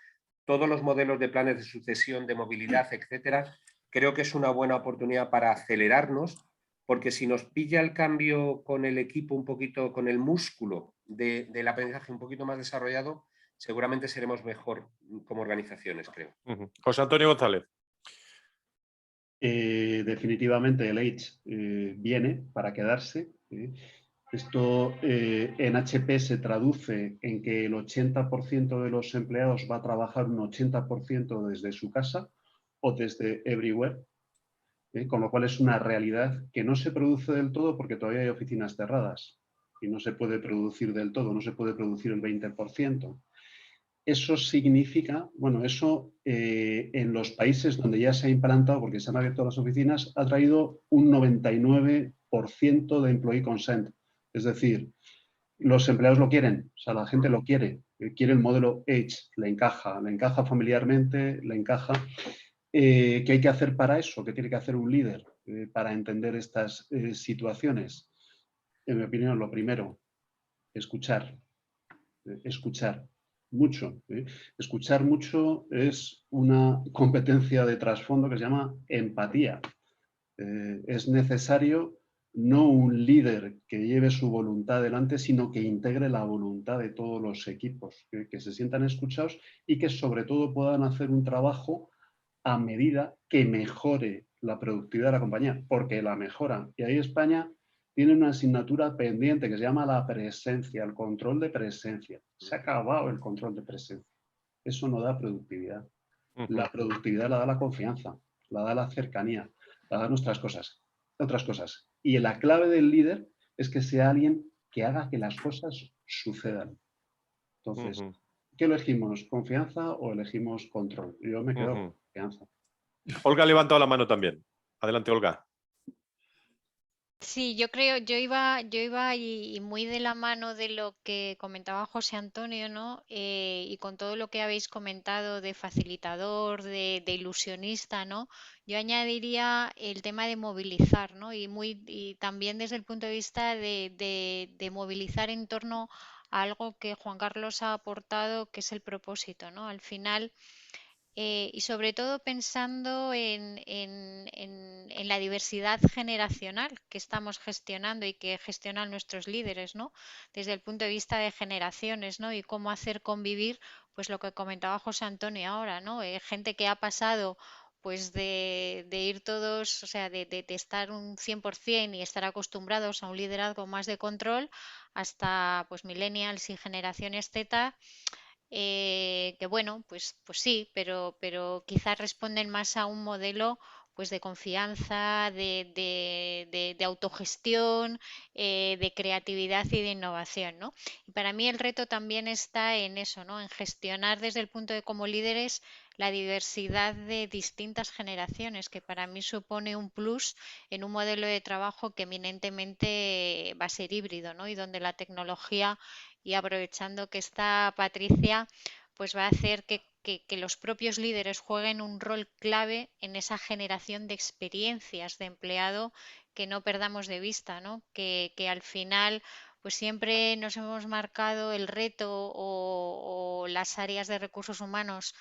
Todos los modelos de planes de sucesión, de movilidad, etcétera, creo que es una buena oportunidad para acelerarnos, porque si nos pilla el cambio con el equipo un poquito, con el músculo del aprendizaje un poquito más desarrollado, seguramente seremos mejor como organizaciones, creo. José Antonio González. Definitivamente el Age viene para quedarse. Esto en HP se traduce en que el 80% de los empleados va a trabajar un 80% desde su casa o desde everywhere, con lo cual es una realidad que no se produce del todo porque todavía hay oficinas cerradas y no se puede producir del todo, no se puede producir el 20%. Eso significa, bueno, eso en los países donde ya se ha implantado, porque se han abierto las oficinas, ha traído un 99% de employee consent. Es decir, los empleados lo quieren, o sea, la gente lo quiere el modelo Age, le encaja familiarmente, le encaja. ¿Qué hay que hacer para eso? ¿Qué tiene que hacer un líder para entender estas situaciones? En mi opinión, lo primero, escuchar mucho. Escuchar mucho es una competencia de trasfondo que se llama empatía. Es necesario no un líder que lleve su voluntad adelante, sino que integre la voluntad de todos los equipos, que se sientan escuchados y que sobre todo puedan hacer un trabajo a medida que mejore la productividad de la compañía, porque la mejora. Y ahí España tiene una asignatura pendiente que se llama la presencia, el control de presencia. Se ha acabado el control de presencia. Eso no da productividad. La productividad la da la confianza, la da la cercanía, la da otras cosas. Y la clave del líder es que sea alguien que haga que las cosas sucedan. Entonces, ¿qué elegimos? ¿Confianza o elegimos control? Yo me quedo con confianza. Olga ha levantado la mano también. Adelante, Olga. Sí, yo creo, yo iba y muy de la mano de lo que comentaba José Antonio, ¿no? Y con todo lo que habéis comentado de facilitador, de ilusionista, ¿no? Yo añadiría el tema de movilizar, ¿no? Y también desde el punto de vista de movilizar en torno a algo que Juan Carlos ha aportado, que es el propósito, ¿no? Al final. Y sobre todo pensando en en la diversidad generacional que estamos gestionando y que gestionan nuestros líderes, ¿no? Desde el punto de vista de generaciones, ¿no? Y cómo hacer convivir, pues lo que comentaba José Antonio ahora, ¿no? Gente que ha pasado pues de ir todos, o sea, de estar un 100% y estar acostumbrados a un liderazgo más de control, hasta pues millennials y generaciones Z, que bueno, pues sí, pero quizás responden más a un modelo pues de confianza, de autogestión, de creatividad y de innovación, ¿no? Y para mí el reto también está en eso, ¿no? En gestionar desde el punto de como líderes la diversidad de distintas generaciones, que para mí supone un plus en un modelo de trabajo que eminentemente va a ser híbrido, ¿no? Y donde la tecnología, y aprovechando que está Patricia, pues va a hacer que los propios líderes jueguen un rol clave en esa generación de experiencias de empleado que no perdamos de vista, ¿no? Que al final pues siempre nos hemos marcado el reto o las áreas de recursos humanos.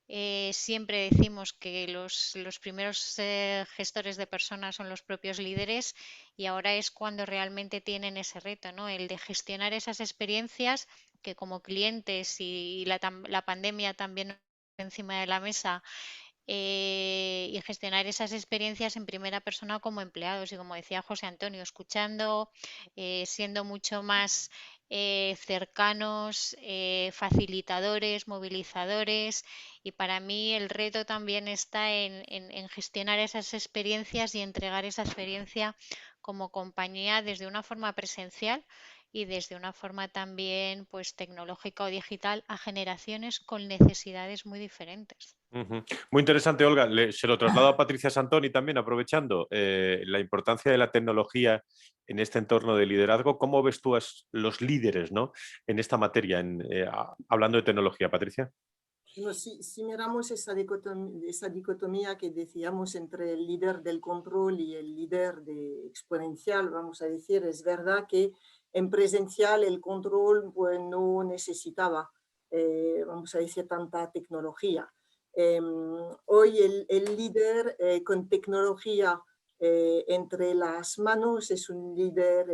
Siempre decimos que los primeros gestores de personas son los propios líderes, y ahora es cuando realmente tienen ese reto, ¿no? El de gestionar esas experiencias que como clientes, y la pandemia también encima de la mesa, y gestionar esas experiencias en primera persona como empleados y, como decía José Antonio, escuchando, siendo mucho más cercanos, facilitadores, movilizadores. Y para mí el reto también está en gestionar esas experiencias y entregar esa experiencia como compañía desde una forma presencial y desde una forma también pues tecnológica o digital a generaciones con necesidades muy diferentes. Muy interesante, Olga. Se lo traslado a Patricia Santoni también, aprovechando la importancia de la tecnología en este entorno de liderazgo. ¿Cómo ves tú a los líderes, ¿no? En esta materia, hablando de tecnología, Patricia? Bueno, si miramos esa dicotomía que decíamos entre el líder del control y el líder de exponencial, vamos a decir, es verdad que en presencial el control pues, no necesitaba, vamos a decir, tanta tecnología. Hoy el líder con tecnología entre las manos es un líder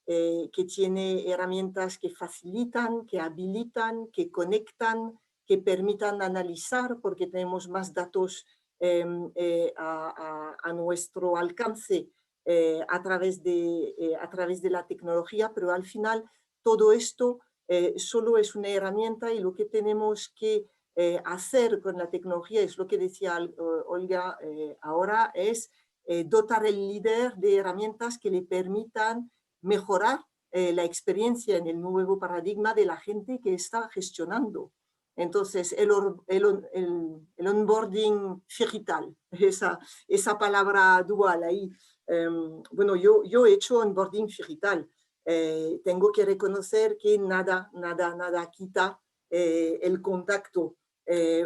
que tiene herramientas que facilitan, que habilitan, que conectan, que permitan analizar, porque tenemos más datos a nuestro alcance a través de la tecnología, pero al final todo esto solo es una herramienta, y lo que tenemos que hacer con la tecnología, es lo que decía Olga ahora, es dotar al líder de herramientas que le permitan mejorar la experiencia en el nuevo paradigma de la gente que está gestionando. Entonces, el onboarding digital, esa palabra dual ahí. Bueno, yo he hecho onboarding digital. Tengo que reconocer que nada quita el contacto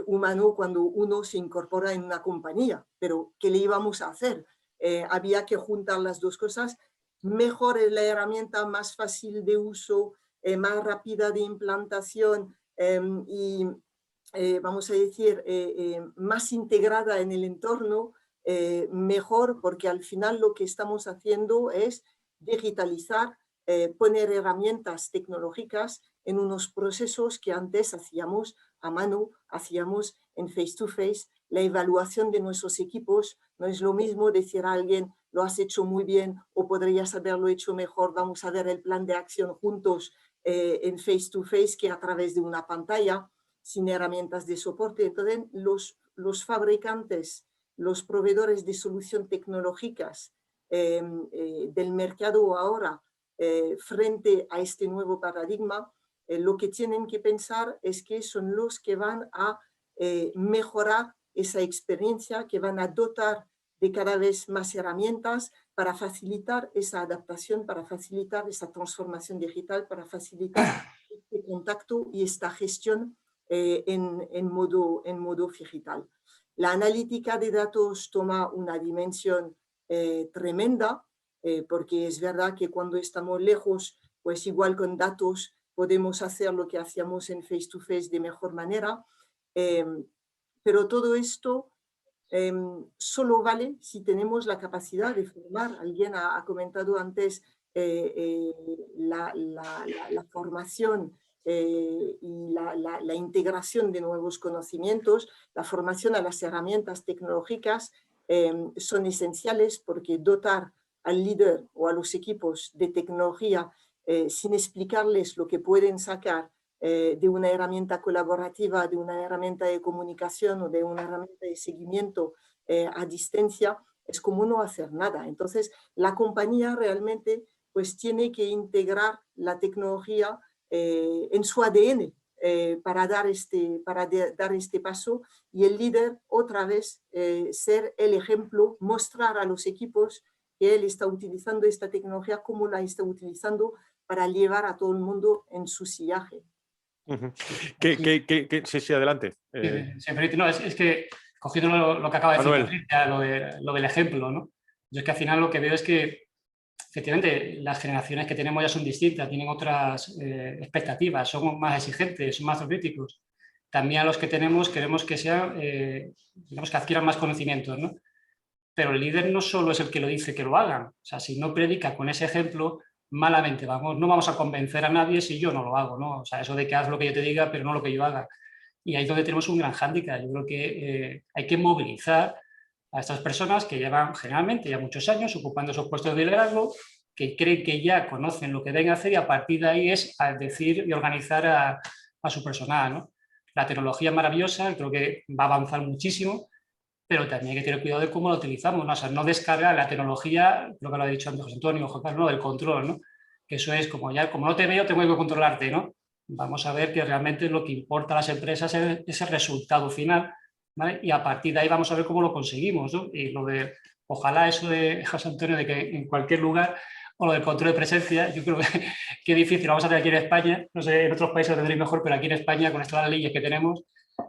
humano cuando uno se incorpora en una compañía. Pero, ¿qué le íbamos a hacer? Había que juntar las dos cosas. Mejor es la herramienta, más fácil de uso, más rápida de implantación, y vamos a decir, más integrada en el entorno, mejor, porque al final lo que estamos haciendo es digitalizar, poner herramientas tecnológicas en unos procesos que antes hacíamos a mano, hacíamos en face to face. La evaluación de nuestros equipos no es lo mismo decir a alguien, lo has hecho muy bien o podrías haberlo hecho mejor, vamos a ver el plan de acción juntos en face to face, que a través de una pantalla sin herramientas de soporte. Entonces, los fabricantes, los proveedores de soluciones tecnológicas del mercado ahora frente a este nuevo paradigma, lo que tienen que pensar es que son los que van a mejorar esa experiencia, que van a dotar de cada vez más herramientas para facilitar esa adaptación, para facilitar esa transformación digital, para facilitar este contacto y esta gestión en modo digital. La analítica de datos toma una dimensión tremenda, porque es verdad que cuando estamos lejos, pues igual con datos podemos hacer lo que hacíamos en face to face de mejor manera, pero todo esto solo vale si tenemos la capacidad de formar. Alguien ha comentado antes la formación y la integración de nuevos conocimientos, la formación a las herramientas tecnológicas son esenciales, porque dotar al líder o a los equipos de tecnología sin explicarles lo que pueden sacar de una herramienta colaborativa, de una herramienta de comunicación o de una herramienta de seguimiento a distancia, es como no hacer nada. Entonces, la compañía realmente pues tiene que integrar la tecnología en su ADN para dar este paso, y el líder otra vez ser el ejemplo, mostrar a los equipos que él está utilizando esta tecnología, cómo la está utilizando para llevar a todo el mundo en su sillaje. Sí, adelante. No, es que cogiendo lo que acaba de decir Patricia, lo del ejemplo, ¿no? Yo es que al final lo que veo es que efectivamente las generaciones que tenemos ya son distintas, tienen otras expectativas, somos más exigentes, son más críticos. También a los que tenemos queremos que sean, digamos, que adquieran más conocimientos, ¿no? Pero el líder no solo es el que lo dice que lo hagan. O sea, si no predica con ese ejemplo, malamente vamos. No vamos a convencer a nadie si yo no lo hago, ¿no? O sea, eso de que haz lo que yo te diga, pero no lo que yo haga. Y ahí es donde tenemos un gran hándicap. Yo creo que hay que movilizar a estas personas que llevan generalmente ya muchos años ocupando esos puestos de liderazgo, que creen que ya conocen lo que deben hacer, y a partir de ahí es a decir y organizar a su personal, ¿no? La tecnología es maravillosa, creo que va a avanzar muchísimo, pero también hay que tener cuidado de cómo lo utilizamos, ¿no? O sea, no descargar la tecnología, creo que lo ha dicho antes José Antonio, José Carlos, del control, ¿no? Que eso es como no te veo, tengo que controlarte, ¿no? Vamos a ver que realmente lo que importa a las empresas es el resultado final, ¿vale? Y a partir de ahí vamos a ver cómo lo conseguimos, ¿no? Y ojalá eso de José Antonio, de que en cualquier lugar, o lo del control de presencia, yo creo que es difícil, lo vamos a hacer aquí en España, no sé, en otros países lo tendréis mejor, pero aquí en España, con estas leyes que tenemos,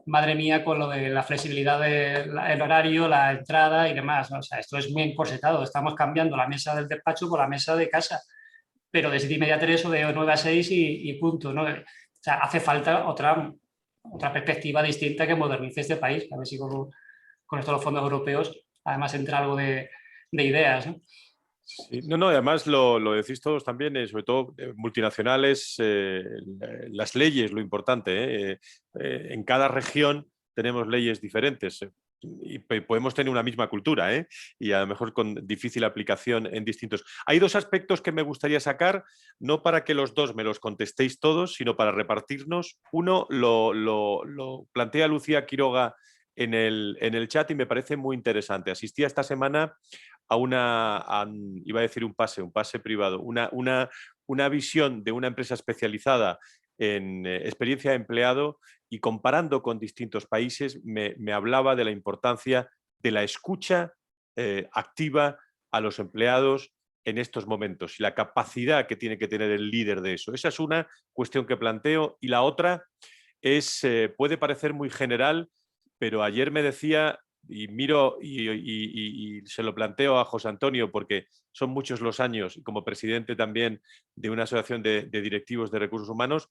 madre mía, con lo de la flexibilidad del horario, la entrada y demás, ¿no? O sea, esto es muy encorsetado, estamos cambiando la mesa del despacho por la mesa de casa, pero de 7:30 a 3 o de 9 a 6 y punto, ¿no? O sea, hace falta otra perspectiva distinta que modernice este país, a ver si con estos los fondos europeos además entra algo de ideas, ¿no? Sí, no, además lo decís todos también, sobre todo multinacionales, las leyes, lo importante, en cada región tenemos leyes diferentes. Y podemos tener una misma cultura, y a lo mejor con difícil aplicación en distintos. Hay dos aspectos que me gustaría sacar, no para que los dos me los contestéis todos, sino para repartirnos. Uno lo plantea Lucía Quiroga en el chat y me parece muy interesante. Asistí esta semana iba a decir un pase privado, una visión de una empresa especializada en experiencia de empleado, y comparando con distintos países me hablaba de la importancia de la escucha activa a los empleados en estos momentos y la capacidad que tiene que tener el líder de eso. Esa es una cuestión que planteo, y la otra es, puede parecer muy general, pero ayer me decía, y miro y se lo planteo a José Antonio, porque son muchos los años, y como presidente también de una asociación de directivos de recursos humanos,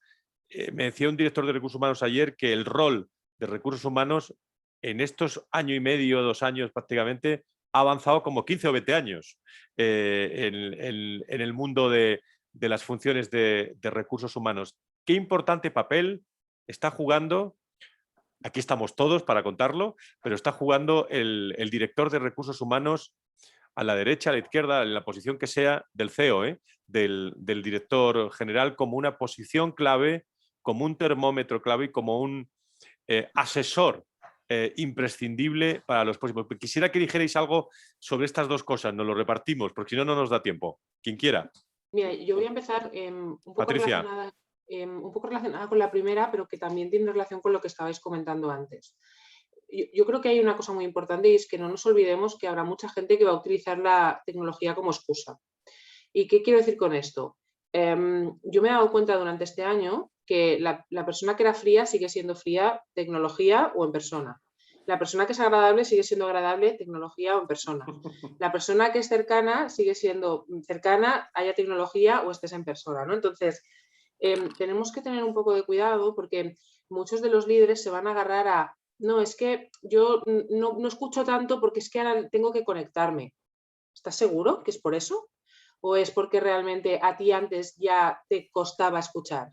me decía un director de recursos humanos ayer que el rol de recursos humanos en estos año y medio, 2 años prácticamente, ha avanzado como 15 o 20 años en el mundo de las funciones de recursos humanos. ¿Qué importante papel está jugando? Aquí estamos todos para contarlo, pero está jugando el director de recursos humanos a la derecha, a la izquierda, en la posición que sea, del CEO, del director general, como una posición clave, como un termómetro clave y como un asesor imprescindible para los próximos. Quisiera que dijerais algo sobre estas dos cosas, nos lo repartimos, porque si no, no nos da tiempo. Quien quiera. Mira, yo voy a empezar un poco Patricia. relacionada con la primera, pero que también tiene relación con lo que estabais comentando antes. Yo creo que hay una cosa muy importante, y es que no nos olvidemos que habrá mucha gente que va a utilizar la tecnología como excusa. ¿Y qué quiero decir con esto? Yo me he dado cuenta durante este año que la persona que era fría sigue siendo fría, tecnología o en persona. La persona que es agradable sigue siendo agradable, tecnología o en persona. La persona que es cercana sigue siendo cercana, haya tecnología o estés en persona, ¿no? Entonces, tenemos que tener un poco de cuidado, porque muchos de los líderes se van a agarrar a No, es que yo no escucho tanto porque es que ahora tengo que conectarme. ¿Estás seguro que es por eso? ¿O es porque realmente a ti antes ya te costaba escuchar?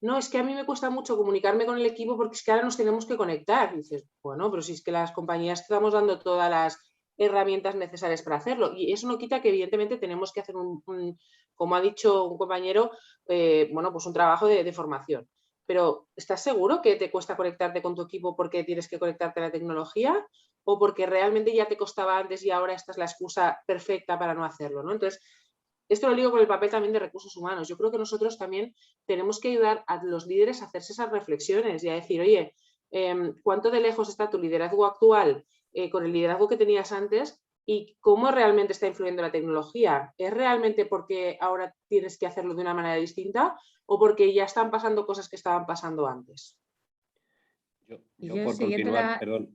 No, es que a mí me cuesta mucho comunicarme con el equipo porque es que ahora nos tenemos que conectar. Y dices, bueno, pero si es que las compañías estamos dando todas las herramientas necesarias para hacerlo. Y eso no quita que evidentemente tenemos que hacer como ha dicho un compañero, bueno, pues un trabajo de formación. Pero ¿estás seguro que te cuesta conectarte con tu equipo porque tienes que conectarte a la tecnología? ¿O porque realmente ya te costaba antes y ahora esta es la excusa perfecta para no hacerlo, ¿no? Entonces, esto lo digo con el papel también de recursos humanos. Yo creo que nosotros también tenemos que ayudar a los líderes a hacerse esas reflexiones y a decir, oye, ¿cuánto de lejos está tu liderazgo actual con el liderazgo que tenías antes y cómo realmente está influyendo la tecnología? ¿Es realmente porque ahora tienes que hacerlo de una manera distinta o porque ya están pasando cosas que estaban pasando antes? Yo por continuar, perdón.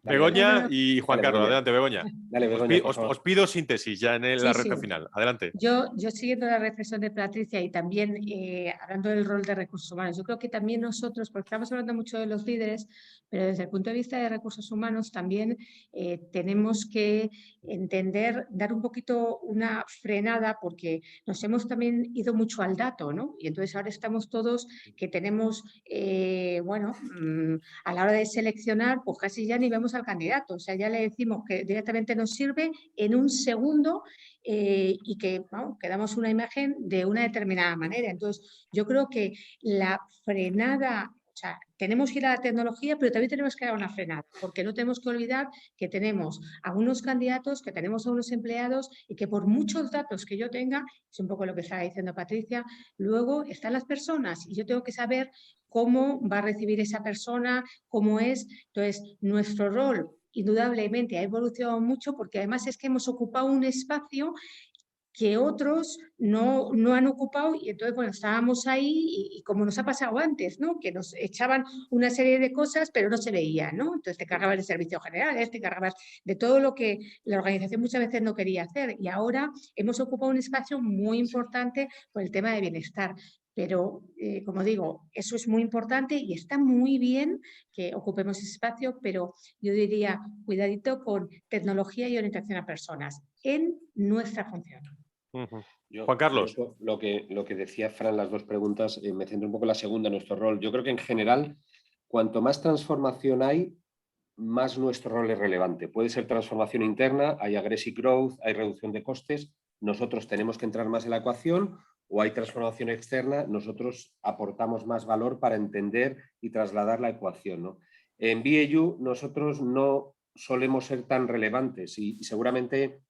Begoña y Juan Carlos, adelante, Begoña. Dale, Begoña, os pido síntesis ya en la recta Sí. final. Adelante. Yo siguiendo la reflexión de Patricia y también hablando del rol de recursos humanos, yo creo que también nosotros, porque estamos hablando mucho de los líderes, pero desde el punto de vista de recursos humanos también tenemos que entender, dar un poquito una frenada porque nos hemos también ido mucho al dato, ¿no? Y entonces ahora estamos todos que tenemos, bueno, a la hora de seleccionar, pues casi ya ni vemos al candidato, o sea, ya le decimos que directamente nos sirve en un segundo y que damos una imagen de una determinada manera. Entonces, yo creo que la frenada, o sea, tenemos que ir a la tecnología, pero también tenemos que dar una frenada, porque no tenemos que olvidar que tenemos a unos candidatos, que tenemos a unos empleados y que por muchos datos que yo tenga, es un poco lo que estaba diciendo Patricia, luego están las personas y yo tengo que saber cómo va a recibir esa persona, cómo es. Entonces, nuestro rol indudablemente ha evolucionado mucho porque además es que hemos ocupado un espacio que otros no han ocupado y entonces, bueno, estábamos ahí y como nos ha pasado antes, ¿no? Que nos echaban una serie de cosas pero no se veía, ¿no? Entonces te cargabas de servicios generales, te cargabas de todo lo que la organización muchas veces no quería hacer y ahora hemos ocupado un espacio muy importante por el tema de bienestar. Pero, como digo, eso es muy importante y está muy bien que ocupemos ese espacio, pero yo diría, cuidadito con tecnología y orientación a personas en nuestra función. Juan Carlos. Lo que decía Fran, las dos preguntas, me centro un poco en la segunda, nuestro rol. Yo creo que en general, cuanto más transformación hay, más nuestro rol es relevante. Puede ser transformación interna, hay aggressive growth, hay reducción de costes, nosotros tenemos que entrar más en la ecuación, o hay transformación externa, nosotros aportamos más valor para entender y trasladar la ecuación, ¿no? En BAU nosotros no solemos ser tan relevantes y seguramente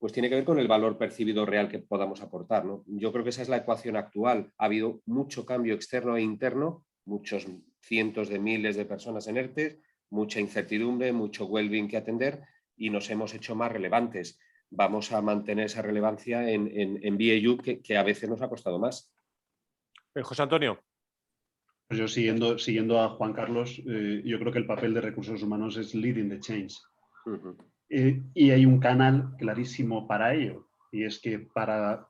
pues tiene que ver con el valor percibido real que podamos aportar, ¿no? Yo creo que esa es la ecuación actual. Ha habido mucho cambio externo e interno, muchos cientos de miles de personas en ERTE, mucha incertidumbre, mucho well-being que atender y nos hemos hecho más relevantes. Vamos a mantener esa relevancia en BAU que a veces nos ha costado más. José Antonio. Pues yo siguiendo a Juan Carlos, yo creo que el papel de recursos humanos es leading the change. Y hay un canal clarísimo para ello. Y es que para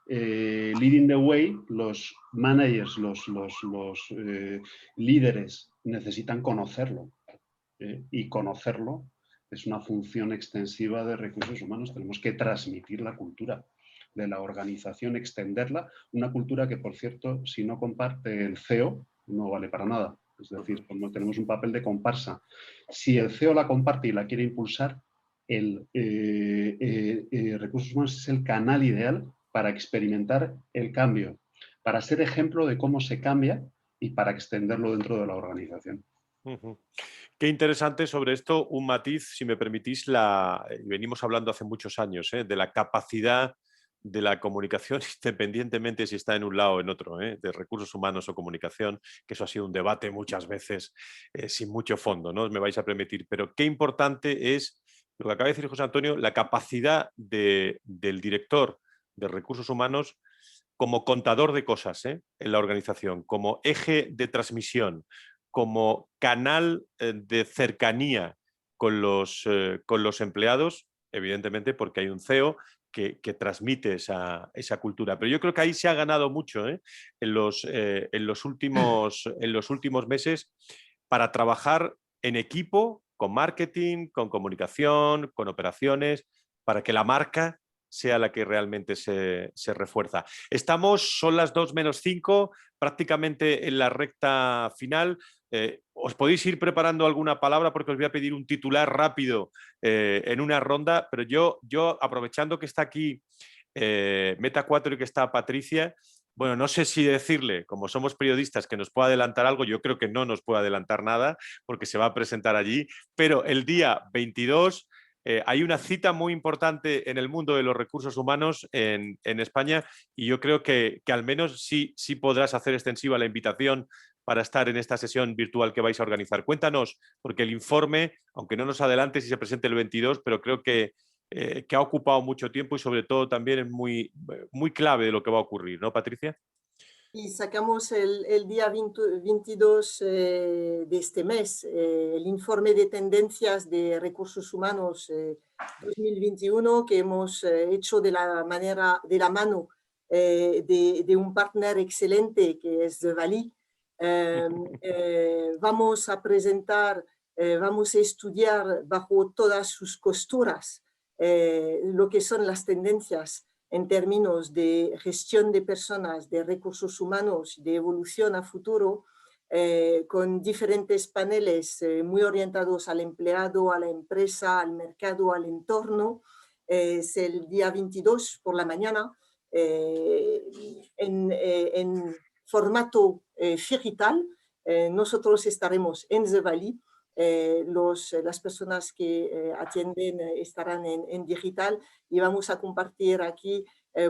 leading the way, los managers, los líderes necesitan conocerlo. Y conocerlo es una función extensiva de recursos humanos. Tenemos que transmitir la cultura de la organización, extenderla. Una cultura que, por cierto, si no comparte el CEO, no vale para nada. Es decir, como tenemos un papel de comparsa. Si el CEO la comparte y la quiere impulsar, recursos humanos es el canal ideal para experimentar el cambio, para ser ejemplo de cómo se cambia y para extenderlo dentro de la organización. Qué interesante sobre esto, un matiz, si me permitís, venimos hablando hace muchos años, de la capacidad de la comunicación, independientemente si está en un lado o en otro, de recursos humanos o comunicación, que eso ha sido un debate muchas veces sin mucho fondo, ¿no? Me vais a permitir, pero qué importante es, lo que acaba de decir José Antonio, la capacidad del director de recursos humanos como contador de cosas en la organización, como eje de transmisión, como canal de cercanía con los empleados, evidentemente porque hay un CEO que transmite esa cultura. Pero yo creo que ahí se ha ganado mucho en los últimos meses, para trabajar en equipo, con marketing, con comunicación, con operaciones, para que la marca sea la que realmente se refuerza. Son las 2:05, prácticamente en la recta final. Os podéis ir preparando alguna palabra porque os voy a pedir un titular rápido en una ronda, pero yo aprovechando que está aquí Meta 4 y que está Patricia, bueno, no sé si decirle, como somos periodistas, que nos pueda adelantar algo. Yo creo que no nos puede adelantar nada porque se va a presentar allí, pero el día 22 hay una cita muy importante en el mundo de los recursos humanos en España, y yo creo que al menos sí podrás hacer extensiva la invitación para estar en esta sesión virtual que vais a organizar. Cuéntanos, porque el informe, aunque no nos adelante si se presenta el 22, pero creo que ha ocupado mucho tiempo y sobre todo también es muy clave de lo que va a ocurrir, ¿no, Patricia? Y sacamos el día 22 de este mes el informe de tendencias de recursos humanos 2021 que hemos hecho de la mano de un partner excelente que es The Valley. Vamos a presentar, vamos a estudiar bajo todas sus costuras lo que son las tendencias en términos de gestión de personas, de recursos humanos, de evolución a futuro, con diferentes paneles muy orientados al empleado, a la empresa, al mercado, al entorno. Es el día 22 por la mañana en formato digital. Nosotros estaremos en The Valley. Las personas que atienden estarán en digital y vamos a compartir aquí,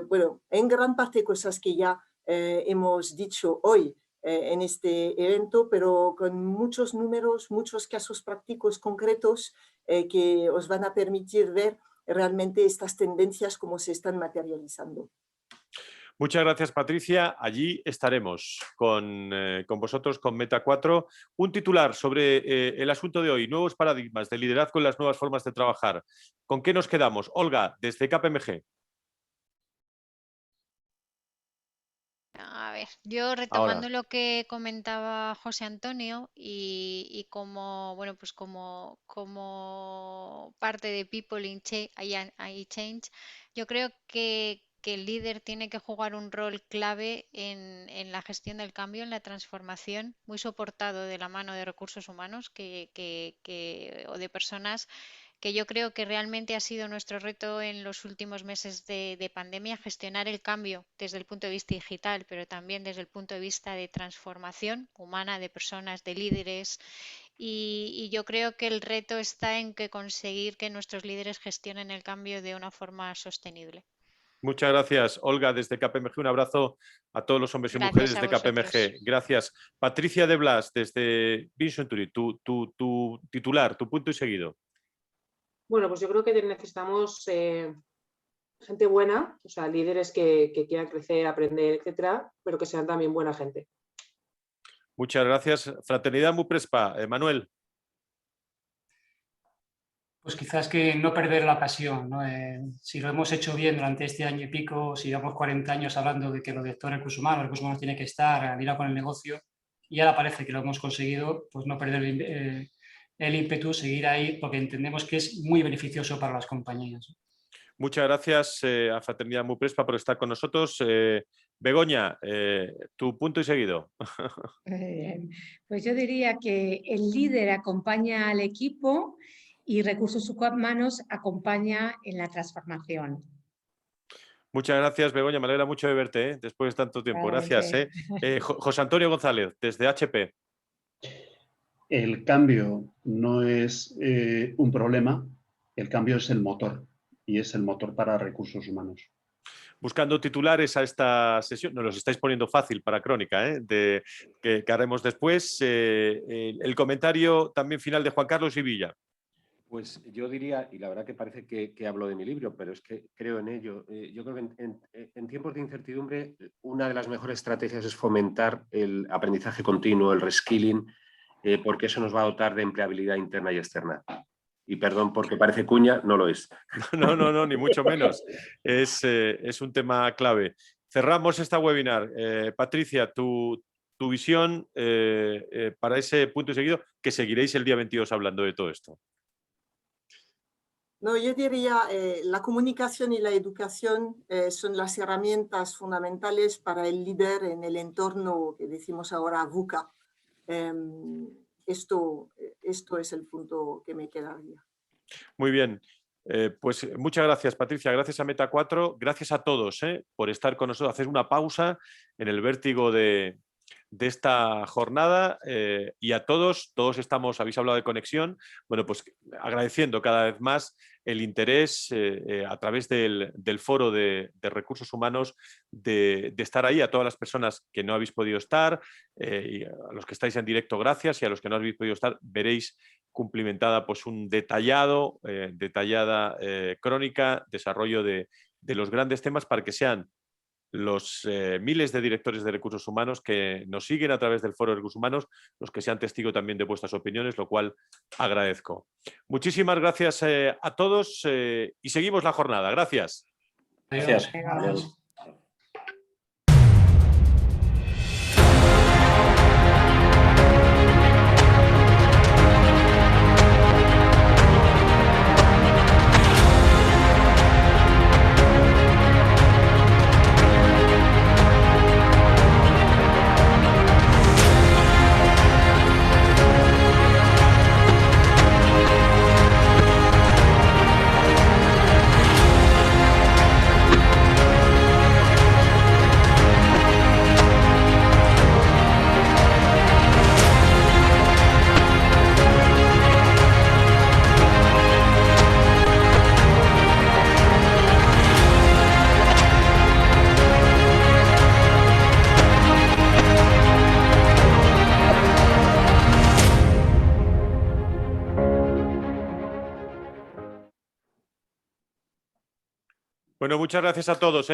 bueno, en gran parte cosas que ya hemos dicho hoy en este evento, pero con muchos números, muchos casos prácticos concretos que os van a permitir ver realmente estas tendencias cómo se están materializando. Muchas gracias, Patricia. Allí estaremos con vosotros, con Meta 4. Un titular sobre el asunto de hoy, nuevos paradigmas de liderazgo en las nuevas formas de trabajar. ¿Con qué nos quedamos? Olga, desde KPMG. A ver, yo retomando lo que comentaba José Antonio y como, bueno, pues como parte de People in Change, yo creo que el líder tiene que jugar un rol clave en la gestión del cambio, en la transformación, muy soportado de la mano de recursos humanos o de personas, que yo creo que realmente ha sido nuestro reto en los últimos meses de pandemia, gestionar el cambio desde el punto de vista digital, pero también desde el punto de vista de transformación humana, de personas, de líderes. Y yo creo que el reto está en conseguir que nuestros líderes gestionen el cambio de una forma sostenible. Muchas gracias, Olga, desde KPMG. Un abrazo a todos los hombres y mujeres de KPMG. Gracias. Patricia de Blas, desde Vincenturi, tu titular, tu punto y seguido. Bueno, pues yo creo que necesitamos gente buena, o sea, líderes que quieran crecer, aprender, etcétera, pero que sean también buena gente. Muchas gracias. Fraternidad Muprespa. Manuel. Pues quizás que no perder la pasión, ¿no? Si lo hemos hecho bien durante este año y pico, si llevamos 40 años hablando de que los recursos humanos tiene que estar al hilo con el negocio, y ahora parece que lo hemos conseguido, pues no perder el ímpetu, seguir ahí, porque entendemos que es muy beneficioso para las compañías. Muchas gracias a Fraternidad Muprespa por estar con nosotros. Begoña, tu punto y seguido. Bien. Pues yo diría que el líder acompaña al equipo y recursos humanos acompaña en la transformación. Muchas gracias, Begoña. Me alegra mucho de verte después de tanto tiempo. Gracias. José Antonio González, desde HP. El cambio no es un problema, el cambio es el motor, y es el motor para recursos humanos. Buscando titulares a esta sesión, nos los estáis poniendo fácil para Crónica, que haremos después. El comentario también final de Juan Carlos Ivilla. Pues yo diría, y la verdad que parece que hablo de mi libro, pero es que creo en ello. Yo creo que en tiempos de incertidumbre, una de las mejores estrategias es fomentar el aprendizaje continuo, el reskilling, porque eso nos va a dotar de empleabilidad interna y externa. Y perdón porque parece cuña, no lo es. No, ni mucho menos. Es un tema clave. Cerramos esta webinar. Patricia, tu tu visión para ese punto y seguido, que seguiréis el día 22 hablando de todo esto. No, yo diría la comunicación y la educación son las herramientas fundamentales para el líder en el entorno que decimos ahora VUCA. Esto es el punto que me quedaría. Muy bien. Pues muchas gracias, Patricia. Gracias a Meta4. Gracias a todos por estar con nosotros. Hacer una pausa en el vértigo de esta jornada y a todos habéis hablado de conexión, bueno, pues agradeciendo cada vez más el interés a través del foro de recursos humanos de estar ahí, a todas las personas que no habéis podido estar, y a los que estáis en directo, gracias, y a los que no habéis podido estar, veréis cumplimentada pues un detallada crónica, desarrollo de los grandes temas para que sean los miles de directores de recursos humanos que nos siguen a través del foro de recursos humanos, los que sean testigo también de vuestras opiniones, lo cual agradezco. Muchísimas gracias a todos y seguimos la jornada. Gracias. Gracias. Adiós. Bueno, muchas gracias a todos.